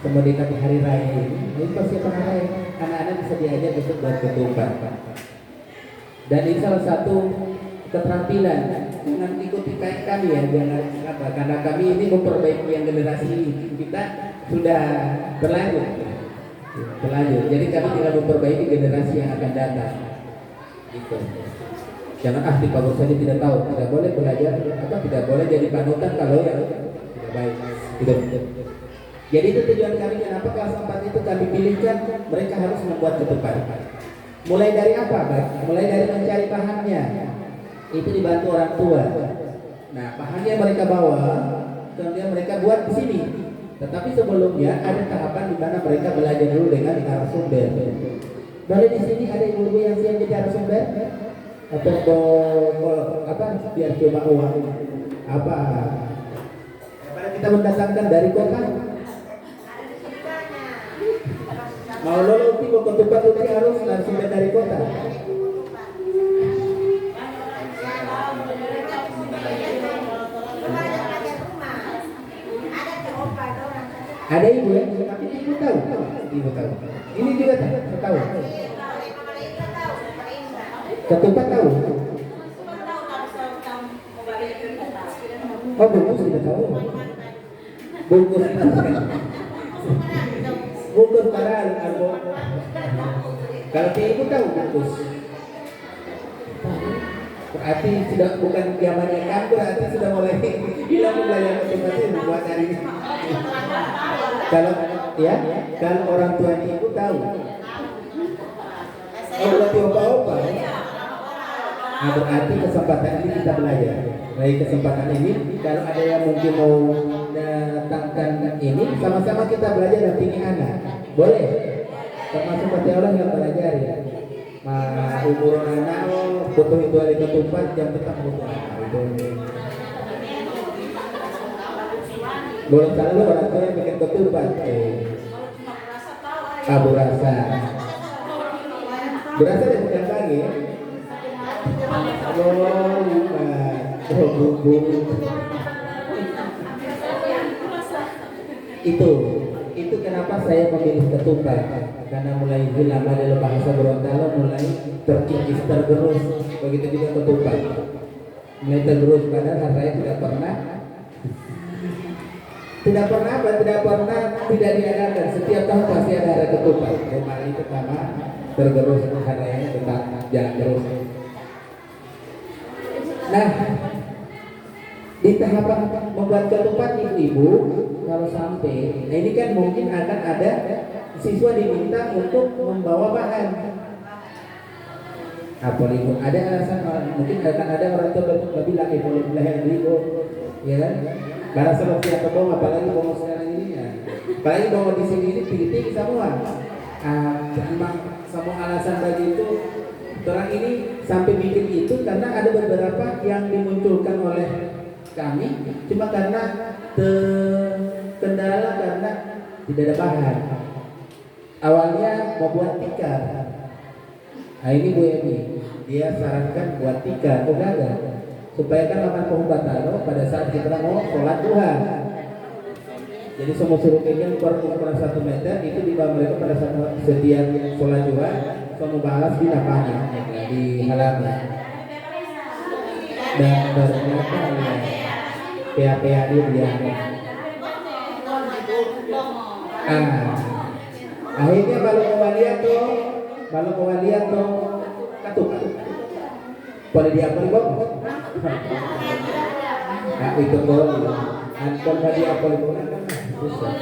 mendekati hari raya ini persiapan hari raya anak-anak bisa diajak untuk buat ketupat. Dan ini salah satu keterampilan, jangan ikuti kayak kami ya, jangan apa, karena kami ini memperbaiki yang generasi ini, kita sudah terlanjur. Jadi kami tinggal memperbaiki generasi yang akan datang. Gitu. Jangan Pak Guru saja tidak tahu, tidak boleh belajar atau tidak boleh jadi panutan kalau yang tidak baik. Gitu. Jadi itu tujuan kami, kenapa kelas 4 itu kami pilihkan mereka harus membuat ketupat. Mulai dari apa, Pak? Mulai dari mencari bahannya. Itu dibantu orang tua. Nah, bahannya mereka bawa, kemudian mereka buat di sini. Tetapi sebelumnya ada tahapan di mana mereka belajar dulu dengan narasumber. Boleh di sini ada ibu-ibu yang siap jadi narasumber? Atau apa? Biar coba uang. Apa? Daripada kita mendatangkan dari kota. Mau lolo tipe ketupat itu harus langsung dari kota. Ada ibu ya, tapi ibu tahu. Ibu tahu. Ini juga tahu. Ketupat tahu. Oh bungkus tidak tahu. Bungkus bungkus parah arbo. Kalau ibu tahu bungkus. Berarti sudah bukan zamannya kan, berarti sudah mulai hilang belajar ketupat buat hari ini. Kalau orang tua ibu tahu. Oh berarti opa-opa. Nah, berarti kesempatan ini kita belajar. Dari kesempatan ini, kalau ada yang mungkin mau datangkan ini, sama-sama kita belajar dampingi anak. Boleh? Termasuk pasti orang yang belajar ya. Umur anak, butuh itu hari ketupat, jam tetap butuh. Itu. Boleh salah orang tua yang bikin ketupat. Berasa. Berasa dia bukan lagi ya. Itu kenapa saya memilih ketupat, karena mulai hilang dari bahasa Gorontalo, mulai terkikis, tergerus, begitu juga ketupat mulai tergerus, padahal saya tidak pernah tidak diadakan. Setiap tahun pasti ada ketupat. Kemarin itu pertama tergerus, harganya tetap jalan terus. Nah, di tahapan membuat ketupat ibu-ibu, kalau sampai, nah ini kan mungkin akan ada siswa diminta untuk membawa bahan. Apa ibu? Ada alasan, mungkin akan ada orang tua bilang boleh belajar ibu, ya kan? Karena seperti apa bom, apalagi bom sekarang ini ya. Apalagi bom di sini ini tinggi-tinggi semua. Memang semua alasan bagi itu. Orang ini sampai bikin itu karena ada beberapa yang dimunculkan oleh kami cuma karena kendala karena tidak ada bahan. Awalnya mau buat tikar. Nah ini Bu Emi, dia sarankan buat tikar, gagal. Supaya kan lapan pembataro pada saat kita mau sholat duha. Jadi semua suruh pegang ukuran 1 meter itu di bawah mereka pada saat setiap sholat duha. Kamu balas di lapangan di halaman dan ternyata ya PA dia akhirnya kalau kewalian tuh katuk boleh diapel kok nah itu boleh anpon dia apel boleh susah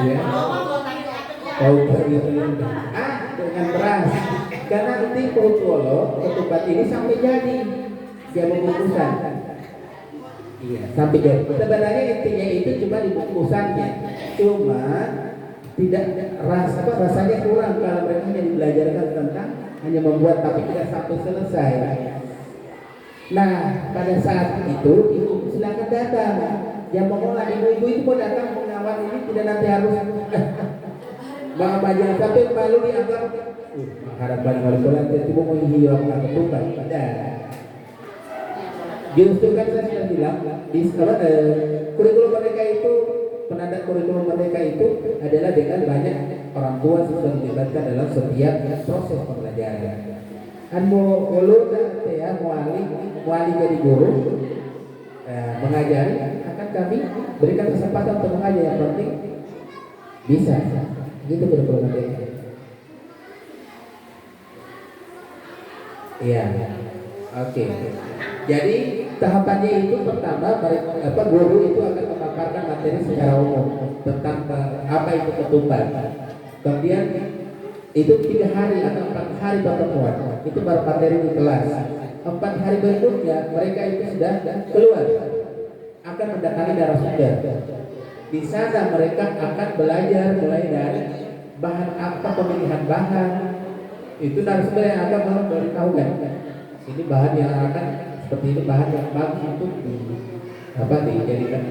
ya dengan beras karena nanti Pohutwolo ketupat ini sampai jadi dia membungkusan sampai jadi sebenarnya intinya itu cuma di bungkusannya cuma tidak rasanya kurang kalau mereka hanya dibelajarkan tentang hanya membuat tapi tidak sampai selesai. Nah, pada saat itu ibu silakan datang. Yang mengolah ibu-ibu itu mau datang mengawal ini tidak nanti harus jangan sampai malu dianggap harapan kalau sholat itu mau hilang atau bukan. Tidak. Justru kan saya sudah bilang di kurikulum mereka itu, penanda kurikulum mereka itu adalah dengan banyak orang tua sudah dilibatkan dalam setiap proses pembelajaran. Anu ulun ya muali jadi guru mengajari akan kami berikan kesempatan untuk mengajar, yang penting bisa gitu kurikulum mereka. Iya, oke. Jadi tahapannya itu pertama guru itu akan memaparkan materi secara umum tentang apa itu ketupat. Kemudian itu 3 hari atau 4 hari pertemuan itu baru materi di kelas. 4 hari berikutnya mereka itu sudah keluar akan mendatangi narasumber. Di sana mereka akan belajar mulai dari bahan apa, pemilihan bahan itu narasumber yang akan memberitahukan ini bahan yang akan seperti ini, bahan yang bagus untuk dijadikan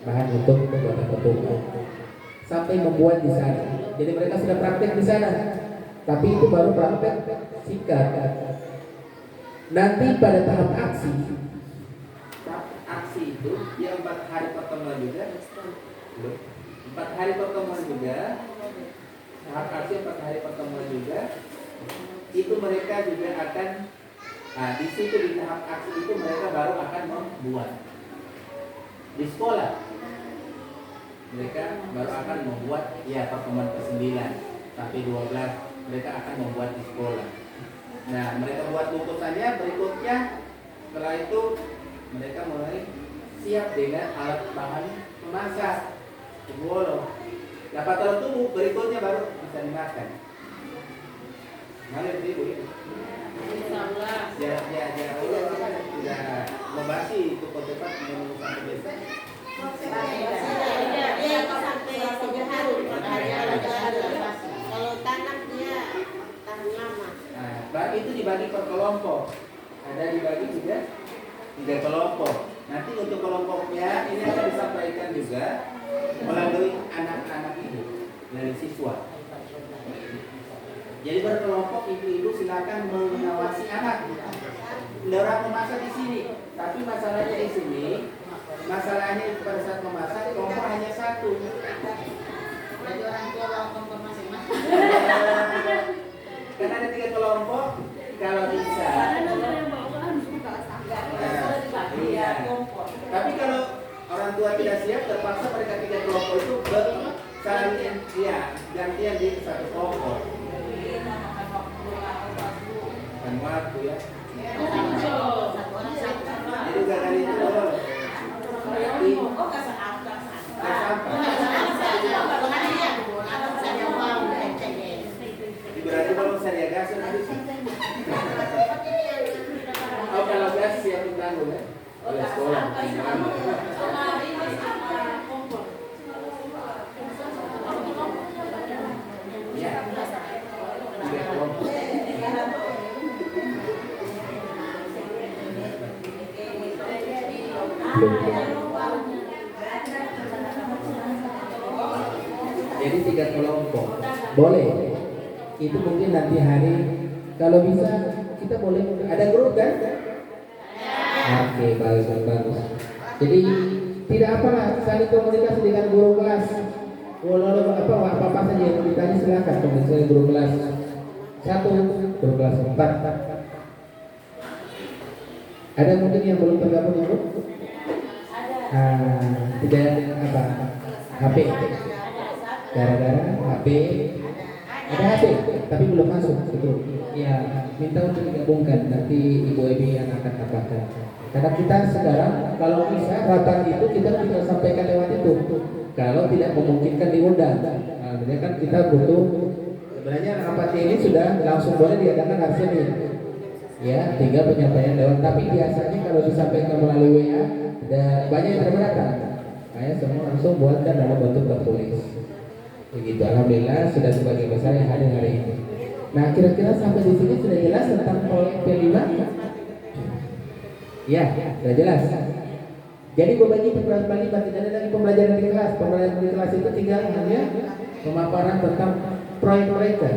bahan untuk pembuatan ketupat sampai membuat di sana. Jadi mereka sudah praktek di sana, tapi itu baru praktek singkat. Nanti pada tahap aksi itu yang 4 hari pertemuan juga, 4 hari pertemuan juga, tahap aksi 4 hari pertemuan juga, itu mereka juga akan di situ di tahap aksi itu mereka baru akan membuat di sekolah. Mereka baru akan membuat ya pertemuan ke-9 sampai 12 mereka akan membuat di sekolah. Nah, mereka buat lutusannya berikutnya. Setelah itu mereka mulai siap dengan alat bahan memasak. Bolong. Dapat alat tubuh berikutnya baru bisa dimakan. Mana Ibu? Insyaallah. Ya, sudah membahas itu kontepat menurut sampai besok. Dia sampai 3 hari. Kalau tanam dia tahan lama. Nah, itu dibagi per kelompok. Ada dibagi juga 3 kelompok. Nanti untuk kelompoknya ini akan disampaikan juga melalui anak-anak itu dari siswa. Jadi berkelompok ibu-ibu silakan mengawasi anak. Orang memasak di sini, tapi masalahnya di sini, masalahnya pada saat memasak kompor hanya 1. Jadi orang tua bawa kompor masing-masing. Karena ada 3 kelompok, kalau bisa. Iya. Tapi kalau orang tua tidak siap, terpaksa mereka 3 kelompok itu bersaling gantian di satu kelompok. Kan waktu ya. Jadi dari itu berarti kalau saya gas nanti. Oh, kalau gas siap ditanggung ya. Oleh sekolah. Ya. Jadi 3 kelompok boleh. Itu mungkin nanti hari kalau bisa kita boleh ada grup kan? Oke, bagus. Jadi tidak apalah saling komunikasi dengan guru kelas. Walau apa saja yang ditanya silakan komunikasi guru kelas 1, guru kelas 4. Ada mungkin yang belum tergabung ibu? Tidak apa? HP. Gara-gara HP. Ada HP, tapi belum masuk gitu. Ya, minta untuk digabungkan. Nanti Ibu Ebi yang akan tambahkan. Karena kita sekarang kalau bisa rapat itu kita bisa sampaikan lewat itu. Kalau tidak memungkinkan diundang, sebenarnya kan kita butuh. Sebenarnya rapat ini sudah langsung boleh diadakan hari Senin. Ya, tinggal penyampaian lewat. Tapi biasanya kalau disampaikan melalui WA, ada banyak yang terberatan. Saya semua langsung buatkan dalam bentuk tertulis. Begitu, alhamdulillah sudah sebagian besar yang hadir hari ini. Nah, kira-kira sampai di sini sudah jelas tentang P5? Ya, sudah jelas. Jadi berbagi pembelajaran tidak ada lagi pembelajaran di kelas. Pembelajaran di kelas itu tinggal hanya pemaparan tentang proyek mereka.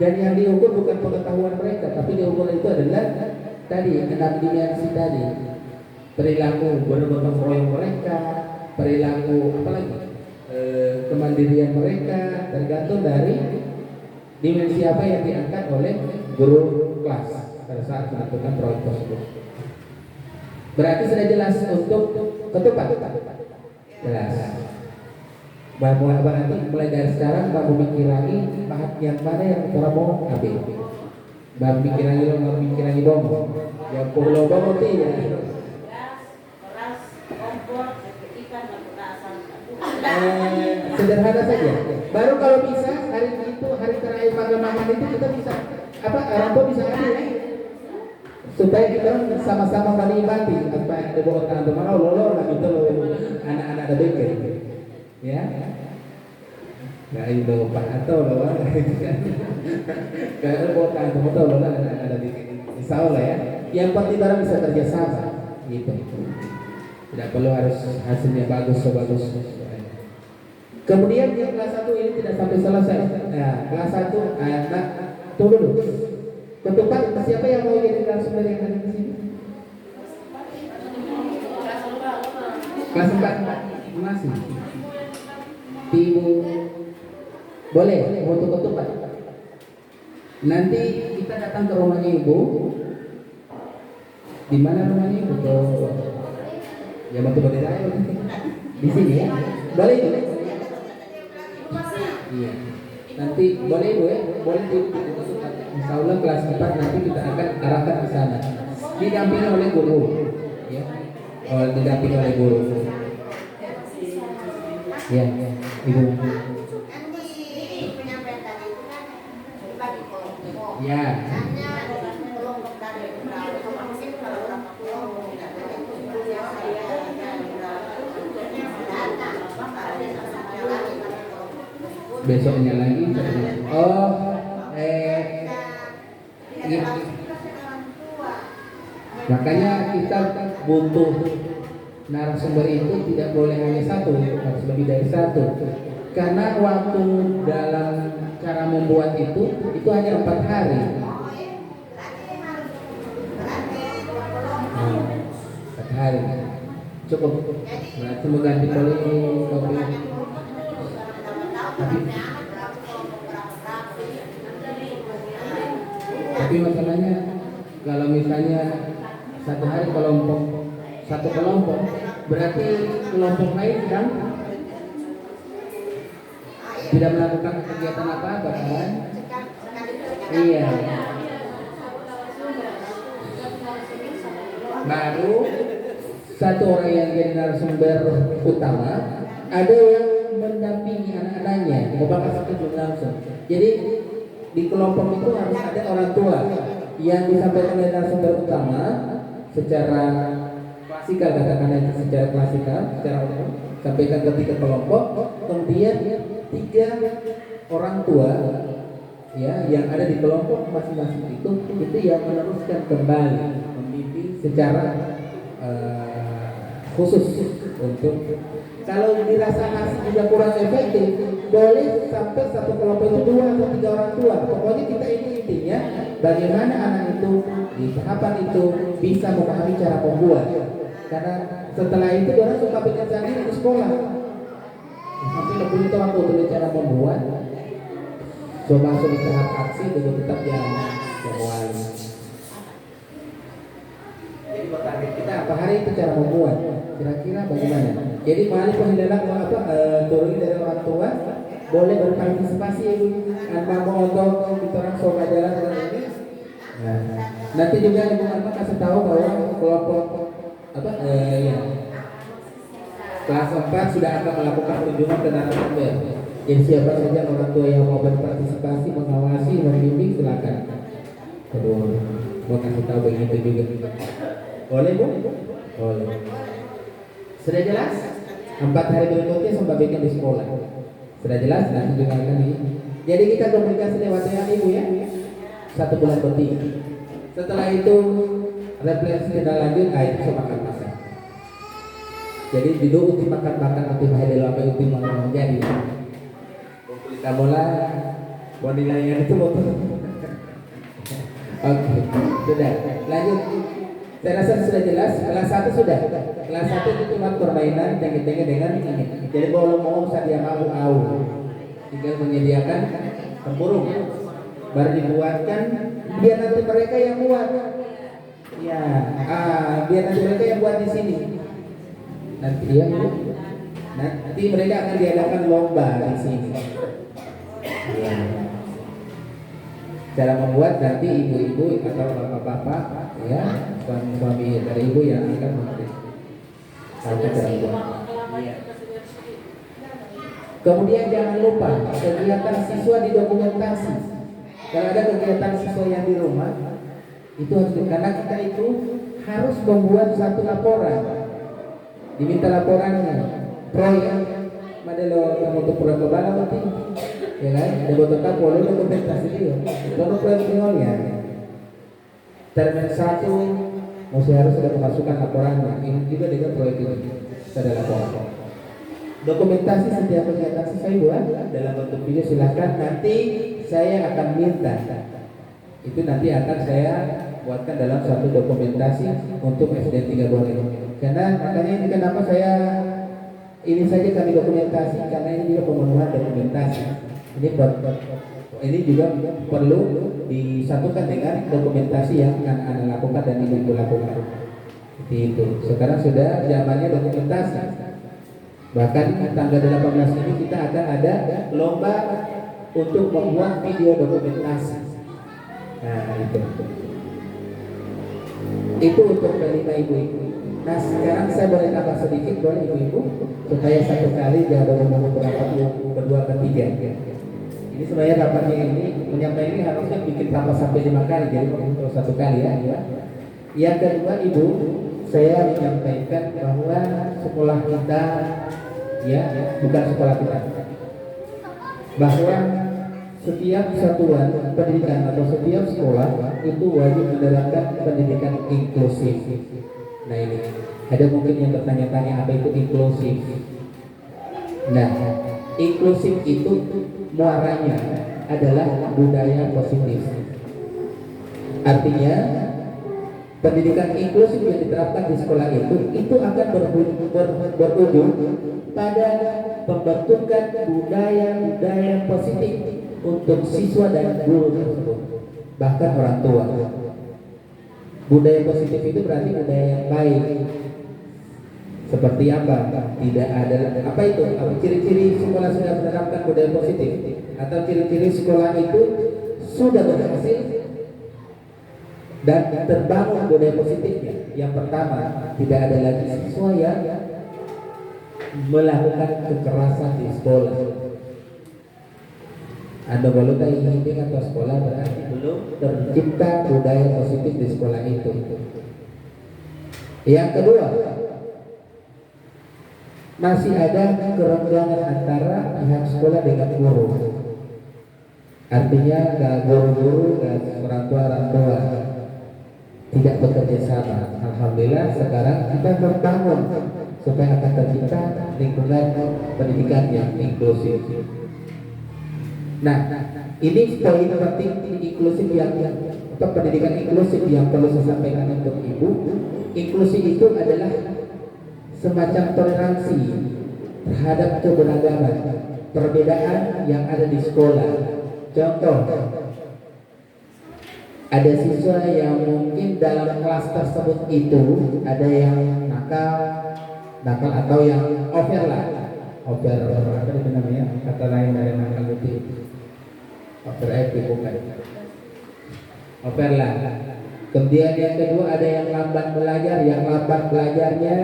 Dan yang diukur bukan pengetahuan mereka, tapi diukur itu adalah tadi 6 dimensi tadi. Perilaku bergotong royong mereka, perilaku apalagi kemandirian mereka tergantung dari dimensi apa yang diangkat oleh guru kelas pada saat melakukan proyek tersebut. Berarti sudah jelas untuk ketupat. Jelas. Bahwa nanti mulai dari sekarang baru mikir lagi yang mana yang cara mau ambil. Baru mikir lagi dong. Ya pulau baru tidak. Sederhana saja. Baru kalau bisa hari terakhir pengalaman itu kita bisa orang tua bisa ambil supaya kita sama-sama menikmati apa yang dibawa teman-teman lolor lah gitu loh anak-anak ada beker ya nggak itu Pak atau loh kalau bawa teman-teman tuh loh anak-anak ada beker insya Allah ya yang penting barang bisa kerjasama gitu tidak perlu harus hasilnya bagus. Kemudian yang kelas 1 ini tidak sampai selesai. Nah, kelas 1 tunggu dulu. Ketupat siapa yang mau jadi narasumber yang ada di sini? Kelas 4 masih. Ibu boleh untuk ketupat. Nanti kita datang ke rumahnya ibu. Di mana rumahnya ibu? Ya betul di sini ya. Boleh itu. Iya. Nanti boleh ibu ya, boleh dimasukkan. Insya Allah kelas 4 nanti kita akan arahkan ke sana. Didampingi oleh guru, ya. Didampingi oleh guru. Ya, ibu. Ya. Besoknya lagi makanya kita butuh narasumber itu tidak boleh hanya satu, harus lebih dari satu karena waktu dalam cara membuat itu hanya 4 hari 4 hari cukup berarti mengganti kopi tapi masalahnya kalau misalnya satu hari satu kelompok berarti kelompok lain kan tidak melakukan kegiatan apa-apa kan? Iya. Baru satu orang yang jadi narasumber utama ada yang mendampingi anak-anaknya, Bapak kasih tunjuk langsung. Jadi di kelompok itu harus ada orang tua yang disampaikan oleh narasumber utama secara klasikal, katakan secara klasikal, secara umum, sampaikan ke 3 kelompok, kemudian 3 orang tua ya yang ada di kelompok masing-masing itu yang meneruskan kembali membimbing secara khusus untuk kalau dirasa masih juga kurang efektif boleh sampai satu kelompok itu 2 atau 3 orang tua. Pokoknya kita ini intinya bagaimana anak itu di tahapan itu bisa memahami cara membuat karena setelah itu orang suka bikin sendiri di sekolah sampai lebih itu waktu untuk cara membuat coba masuk di tahap aksi dengan tetap yang memulai. Jadi target kita apa hari itu cara membuat kira-kira bagaimana? Jadi mari penghindaran turun dari orang tua boleh berpartisipasi ibu tanpa mogok kita orang soal jalan ini. Nah, nanti juga ibu Alma kasih tahu bahwa kelompok kelas 4 sudah akan melakukan kunjungan ke narasumber. Jadi siapa saja orang tua yang mau berpartisipasi, mengawasi, membimbing silakan. Kedua, mau kasih tahu begitu juga. Boleh bu? Boleh. Sudah jelas? 4 hari berikutnya sampai bikin di sekolah. Sudah jelas? Nanti juga akan Jadi kita komunikasi lewat WA ibu ya. 1 bulan bertiga. Setelah itu refleksi tindak lanjut, itu saya makan makan. Jadi duduk uti makan uti bahaya dalam uti mau jadi. Kita mulai nilainya itu betul. Oke, sudah. Lanjut. Saya rasa sudah jelas. Kelas 1 sudah. Kelas 1 itu cuma permainan tengah-tengah dengan ini. Jadi kalau mau sadia mau tinggal menyediakan tempurung. Baru dibuatkan biar nanti mereka yang buat. Ya, biar nanti mereka yang buat di sini. Nanti mereka akan diadakan lomba di sini. Ya. Cara membuat nanti ibu-ibu atau bapak-bapak, ya, suami-suami dari ibu yang akan mengerti. Kemudian jangan lupa kegiatan siswa didokumentasi. Kalau ada kegiatan siswa yang di rumah, itu harus karena kita itu harus membuat satu laporan. Diminta laporannya. Proyek madelo untuk proyek kebala nanti. Ya kan? Ada beberapa boleh dokumentasi dia. Kalau proyek ya. Termen 1 mesti harus sudah memasukkan laporannya. Ini juga dengan proyek ini. Ada laporan. Dokumentasi setiap kegiatan siswa ibu dalam bentuk video silakan, nanti saya akan minta. Itu nanti akan saya buatkan dalam satu dokumentasi untuk SD 3 boleh. Karena makanya ini kenapa saya ini saja kami dokumentasi, karena ini juga pemenuhan dokumentasi. Ini juga perlu disatukan dengan dokumentasi yang akan Anda lakukan dan ibu lakukan. Seperti itu. Sekarang sudah zamannya dokumentasi. Bahkan tanggal 18 ini kita akan ada lomba untuk membuat video dokumentasi. Nah itu untuk kelima ibu-ibu. Nah sekarang saya boleh tambah sedikit boleh ibu-ibu supaya satu kali jangan ngomong berapa berdua ketiga. Ini sebenarnya rapatnya ini menyampaikan ini harusnya bikin rapat sampai 5 kali, jadi untuk 1 kali ya. Yang kedua ibu, saya menyampaikan bahwa sekolah kita ya bukan sekolah kita, bahwa setiap satuan pendidikan atau setiap sekolah itu wajib menerapkan pendidikan inklusif. Nah ini ada mungkin yang bertanya-tanya apa itu inklusif. Nah inklusif itu muaranya adalah budaya positif. Artinya pendidikan inklusif yang diterapkan di sekolah itu akan berujung pada pembentukan budaya positif untuk siswa dan guru tersebut, bahkan orang tua. Budaya positif itu berarti budaya yang baik. Seperti apa? Tidak ada apa itu? Apa ciri-ciri sekolah sudah menerapkan budaya positif? Atau ciri-ciri sekolah itu sudah berhasil dan terbangun budaya positifnya? Yang pertama, tidak ada lagi siswa yang melakukan kekerasan di sekolah. Anda baru tahu ini atau sekolah berarti belum tercipta budaya positif di sekolah itu. Yang kedua, masih ada kerenggangan antara pihak sekolah dengan guru. Artinya guru-guru dan orang tua tidak bekerja sama. Alhamdulillah sekarang kita berbangun supaya akan tercipta lingkungan pendidikan yang inklusif. Nah, ini poin penting inklusif yang atau pendidikan inklusif yang perlu saya sampaikan untuk ibu. Inklusif itu adalah semacam toleransi terhadap keberagaman, perbedaan yang ada di sekolah. Contoh, ada siswa yang mungkin dalam kelas tersebut itu ada yang nakal atau yang over apa itu namanya, kata lain dari nakal itu overactive bukan over lah. Kemudian yang kedua ada yang lambat belajar, belajarnya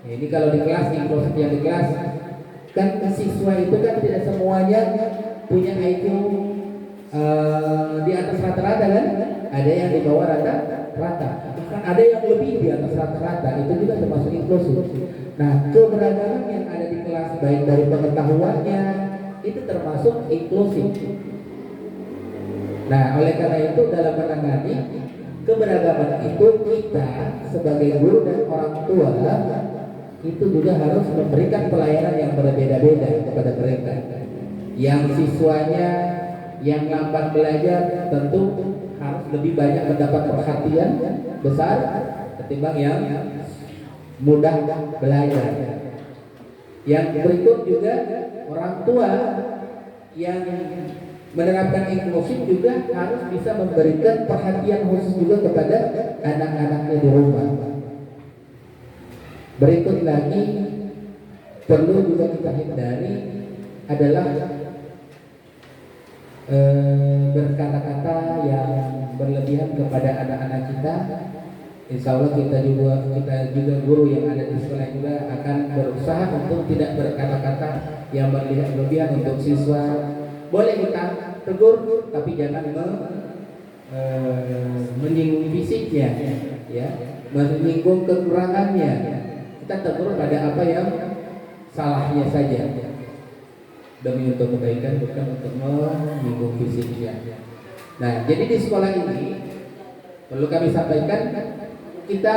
ini kalau di kelas inklusif yang di kelas kan siswa itu kan tidak semuanya punya IQ di atas rata-rata kan, ada yang di bawah rata-rata, ada yang lebih di atas rata-rata, itu juga termasuk inklusif. Nah keberagaman yang ada di kelas baik dari pengetahuannya itu termasuk inklusif. Nah, oleh karena itu dalam menangani keberagaman itu kita sebagai guru dan orang tua itu juga harus memberikan pelayanan yang berbeda-beda kepada mereka. Yang siswanya yang lambat belajar tentu harus lebih banyak mendapat perhatian besar ketimbang yang mudah belajar. Yang berikut juga orang tua yang menerapkan inklusif juga harus bisa memberikan perhatian khusus juga kepada anak-anaknya di rumah. Berikut lagi perlu juga kita hindari adalah berkata-kata yang berlebihan kepada anak-anak kita. Insya Allah kita juga guru yang ada di sekolah juga akan berusaha untuk tidak berkata-kata yang berlebihan untuk siswa. Boleh kita tegur, tapi jangan menyinggung fisiknya, ya, menyinggung kekurangannya. Kita tegur pada apa yang salahnya saja, demi untuk kebaikan, bukan untuk menyinggung fisiknya. Nah, jadi di sekolah ini perlu kami sampaikan, kita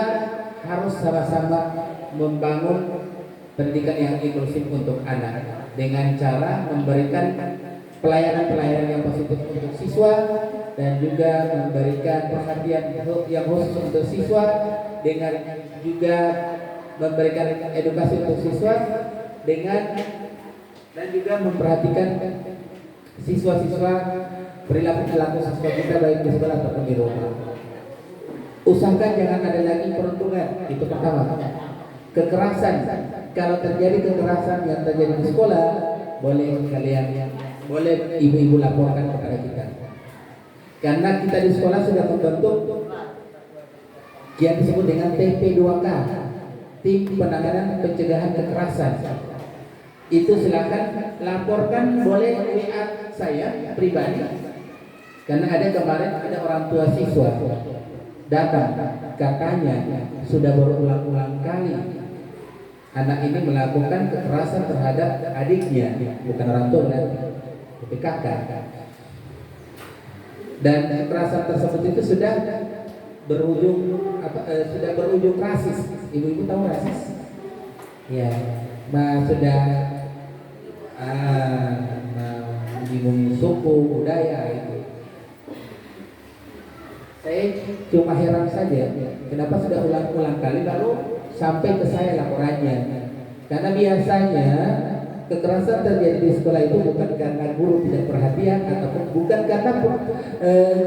harus sama-sama membangun pendidikan yang inklusif untuk anak dengan cara memberikan pelayanan-pelayanan yang positif untuk siswa dan juga memberikan perhatian yang khusus untuk siswa dengan juga memberikan edukasi untuk siswa dengan dan juga memperhatikan siswa-siswa perilaku siswa kita baik di sekolah ataupun di rumah. Usahakan jangan ada lagi perundungan, itu pertama. Kekerasan, kalau terjadi kekerasan yang terjadi di sekolah, boleh ibu-ibu laporkan kepada kita. Karena kita di sekolah sudah membentuk yang disebut dengan TP2K, Tim Penanganan Pencegahan Kekerasan. Itu silakan laporkan, boleh WA saya pribadi. Karena kemarin ada orang tua siswa datang, katanya sudah berulang-ulang kali anak ini melakukan kekerasan terhadap adiknya, bukan orang tua, tapi kakak. Dan kekerasan tersebut itu sudah berujung rasis. Ibu-ibu tahu rasis? Ya, sudah menyinggung suku, budaya itu. Saya cuma heran saja, kenapa sudah ulang-ulang kali lalu sampai ke saya laporannya. Karena biasanya kekerasan terjadi di sekolah itu bukan karena guru tidak perhatian ataupun bukan karena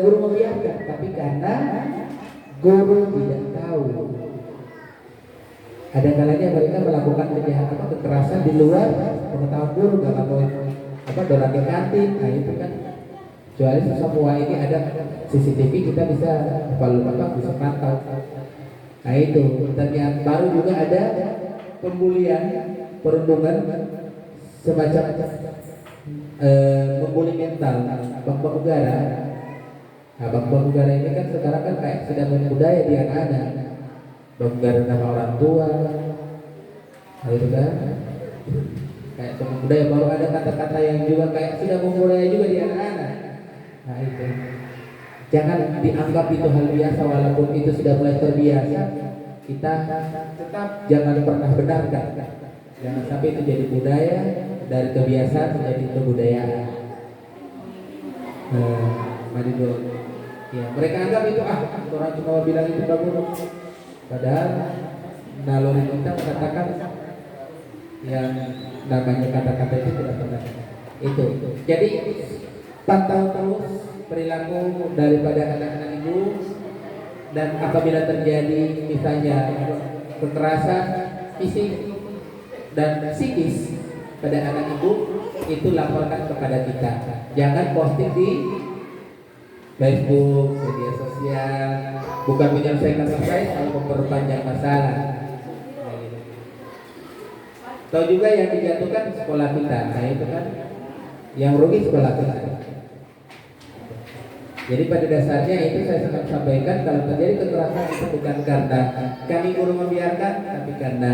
guru membiarkan, tapi karena guru tidak tahu. Ada kalanya mereka melakukan kejahatan atau kekerasan di luar pengetahuan guru, gak mau dorong kantin, nah itu kan. Kecuali semua ini ada CCTV, kita bisa bisa pantau. Nah itu ternyata baru juga ada pembulian, perundungan semacam membuli mental bang negara. Nah, bang negara ini kan sekarang kan kayak sudah membudaya di anak-anak. Bang negara nama orang tua, nah itu kan kayak budaya, baru ada kata-kata yang juga kayak sudah membudaya juga di anak-anak. Nah itu jangan dianggap itu hal biasa, walaupun itu sudah mulai terbiasa. Kita tetap jangan pernah benarkan, jangan sampai itu jadi budaya, dari kebiasaan menjadi kebudayaan. Mari dulu. Ya, mereka anggap itu orang cuma bilang itu bagus, padahal naluri kita mengatakan yang namanya kata-kata itu tidak benar. Itu. Jadi pantau terus perilaku daripada anak-anak ibu, dan apabila terjadi misalnya kekerasan fisik dan psikis pada anak ibu, itu laporkan kepada kita. Jangan posting di Facebook, media sosial, bukan menyelesaikan masalah, kalau memperpanjang masalah. Tahu juga yang dijatuhkan sekolah kita, nah itu kan yang rugi sekolah kita. Jadi pada dasarnya itu saya sangat sampaikan, kalau terjadi kekerasan itu bukan karena kami guru membiarkan, tapi karena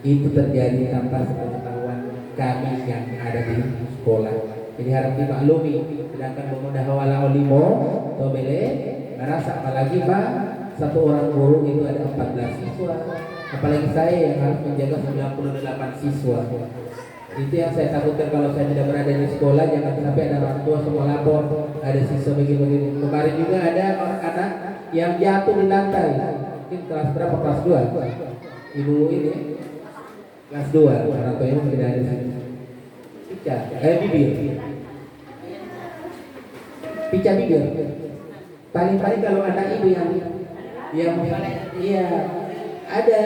itu terjadi tanpa sepengetahuan kami yang ada di sekolah. Jadi harap dimaklumi. Sedangkan pemuda wala olimo tobele ngerasa apalagi Pak satu orang guru itu ada 14 siswa. Apalagi saya yang harus menjaga 98 siswa. Itu yang saya takutkan kalau saya tidak berada di sekolah, jangan sampai ada orang tua semua lapor ada siswa begini-begini. Kemarin juga ada anak yang jatuh di lantai, mungkin kelas berapa, kelas 2, ibu ini kelas 2, orang tuanya mungkin ada di sini. Bibir pica bibir. Paling-paling kalau anak ibu yang iya ada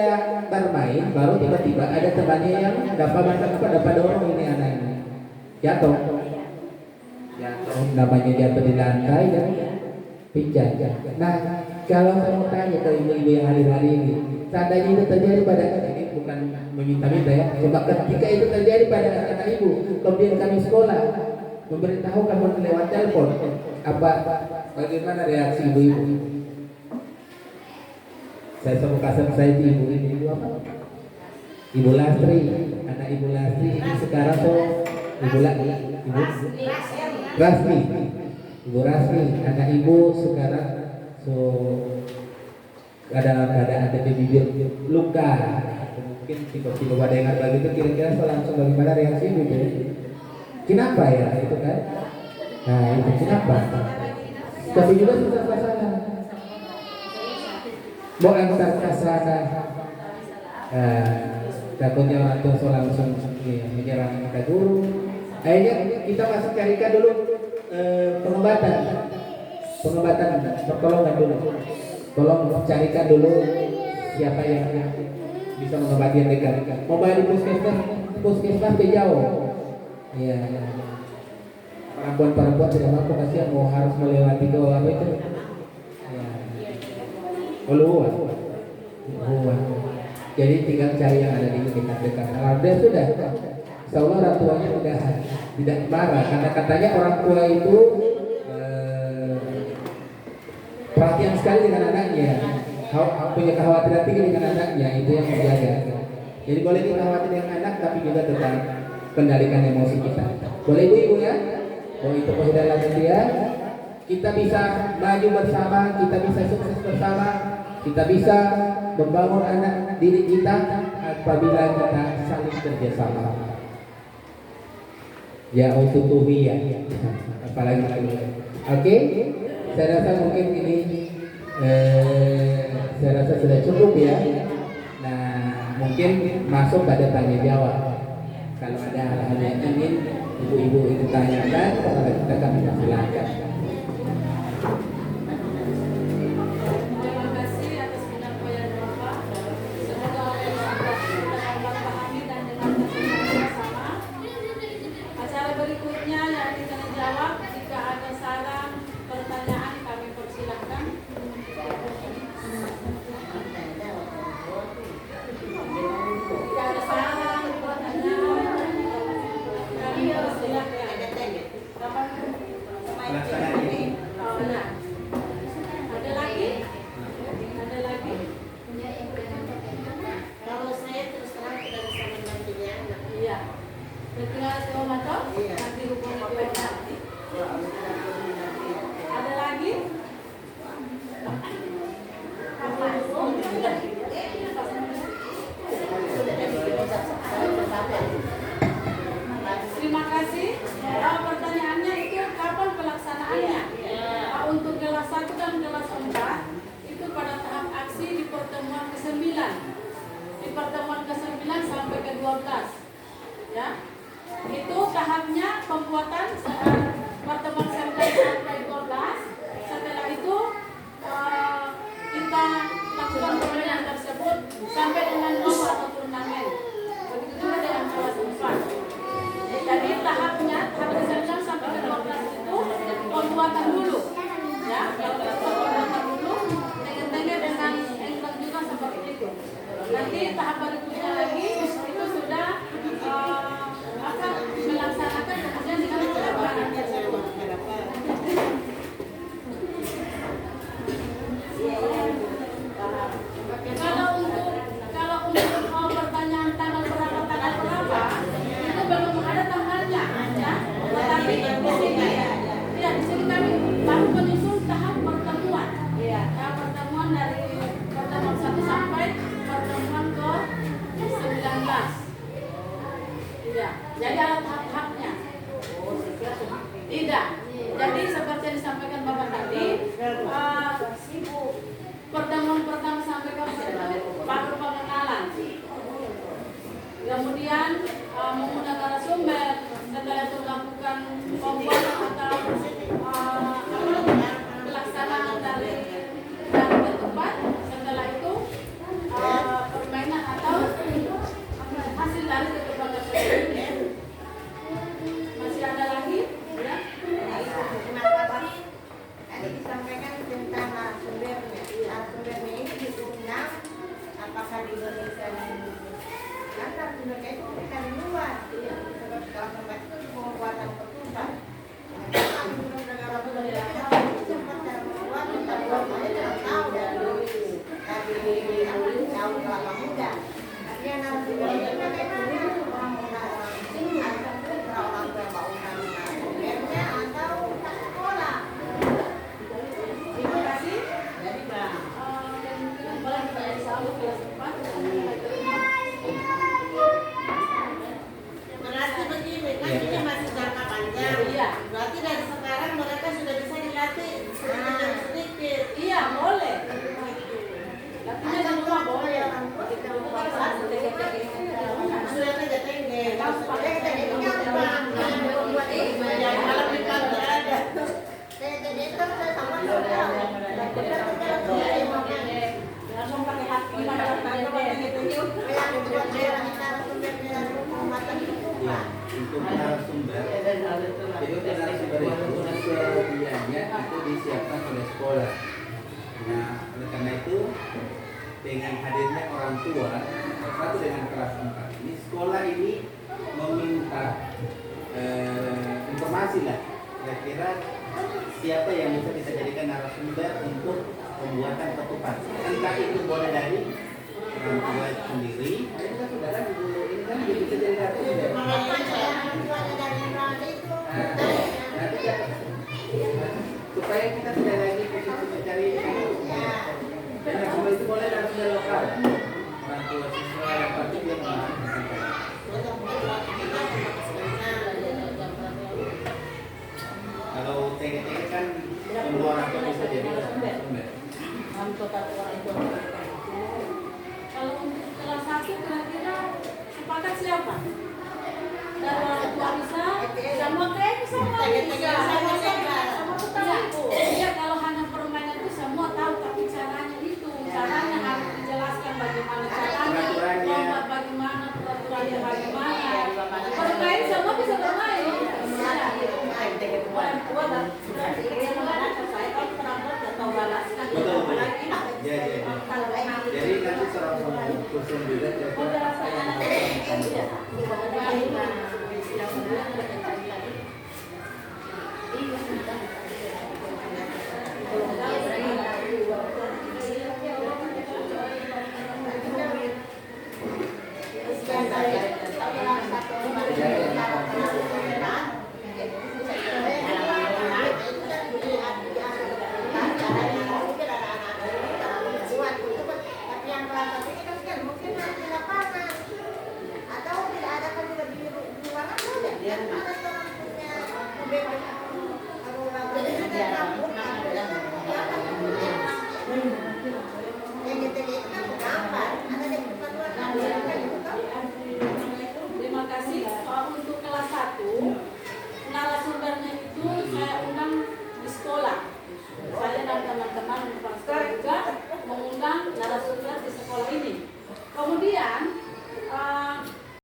bermain, baru tiba-tiba ada temannya yang dapat dorong ini anak ini jatuh, namanya jatuh di lantai dan pijat. Nah, kalau saya mau tanya ke ibu-ibu yang hari-hari ini, seandainya itu terjadi pada ini bukan meminta-minta ya, coba ketika itu terjadi pada anak ibu, kemudian kami sekolah memberitahu kamu lewat telepon, bagaimana reaksi ibu-ibu? Saya sebut kasar saya di ibu ini, ibu apa? Ibu Lastri, anak Ibu Lastri ini sekarang tuh Ibu Rasmi, Ibu Rasmi, anak ibu sekarang ada di bibir luka, mungkin tiba-tiba ada yang begitu, kira-kira langsung bagaimana reaksi ibu itu? Kenapa ya itu kan? Nah itu kenapa? Tapi juga susah pasangan. Mau antar ke sana, takutnya orang tua langsung menyerang kita guru. Akhirnya kita masih carikan dulu pengobatan, pertolongan dulu. Tolong carikan dulu siapa yang bisa mengobati yang dekat. Mau bayar di puskesmas jauh. Iya. Perempuan tidak mampu, kasihan mau harus melewati ke apa itu? Luar. Jadi tinggal cari yang ada di dekat-dekat. Alhamdulillah sudah. Insya Allah orang tuanya sudah tidak marah karena katanya orang tua itu perhatian sekali dengan anaknya, punya kekhawatiran tinggi dengan anaknya, itu yang menjaga. Jadi boleh kita khawatir dengan anak, tapi juga tetap kendalikan emosi kita. Boleh ibu-ibu ya? Oh itu kehidupan dia. Kita bisa maju bersama, kita bisa sukses bersama, kita bisa membangun anak diri kita apabila kita saling kerjasama. Ya ututuhi ya, apalagi oke. Saya rasa mungkin ini saya rasa sudah cukup ya. Nah mungkin masuk pada tanya jawab. Kalau ada hal-hal yang ingin ibu-ibu itu tanyakan, kepada kita kami persilakan. Terima kasih. Pertanyaannya itu kapan pelaksanaannya? Jadi seperti yang disampaikan Bapak tadi, pertemuan pertama sampaikan baru pengenalan. Kemudian menggunakan narasumber, setelah itu melakukan pembuatan atau pelaksanaan dari ketupat. Setelah itu permainan atau hasil dari ketupat tersebut. Masih ada lagi? Ya? Terima kasih. Tadi disampaikan tentang narasumbernya. Narasumbernya ini diundang apakah di Indonesia kan narasumbernya itu kita di luar. Seperti kalau tempat itu pembuatan ketupat. Negara budaya cepat cara membuat kita buat aja tahu dari tahu kelapa muda. Tapi yang narasumbernya bagaimana orang muda orang tua yang mau narasumbernya atau sekolah. Terima kasih. Jadi Bang. Boleh kita selalu kelas 4. Berarti begini, kan ini masih jangka panjang. Iya. Berarti dari sekarang mereka sudah bisa dilatih sedikit. Iya, boleh. Latihan di rumah boleh. Kita sudah kerja tinggi. Pakai kita jadi gampang. Buat ini yang malam di pantai ada. Jadi itu saya sama saudara. Langsung pakai hati pada Yang dibuat daerah kita sudah pembuatan itu. Ya, untuk narasumber itu sedianya itu disiapkan oleh sekolah. Nah, oleh karena itu dengan hadirnya orang tua, satu dengan kelas 4 ini sekolah ini meminta informasi lah, kira-kira siapa yang bisa kita jadikan narasumber untuk pembuatan ketupat. Entah itu boleh dari orang tua sendiri, ini kan saudara dulu ini kan bisa jadi narasumber. Makanya saya tujuannya dari Rani itu. Nanti ya, supaya kita tidak lagi posisi mencari narasumber. Dan narasumber itu boleh narasumber lokal, orang tua siswa yang pasti dia memahami. Kalau TGT kan semua orang tua bisa jadi narasumber. Kalau untuk kelas 1 kira-kira sepakat siapa? Dari orang tua bisa, sama kayak semua bisa. Iya, kalau hanya permainan itu semua tahu, tapi caranya itu, caranya harus dijelaskan bagaimana caranya, lomba bagaimana, peraturannya bagaimana. Bermain semua bisa bermain. Orang tua dan saya kalau perangkat atau balaskan. Betul. Ya. Jadi nanti seorang kursus juga Yang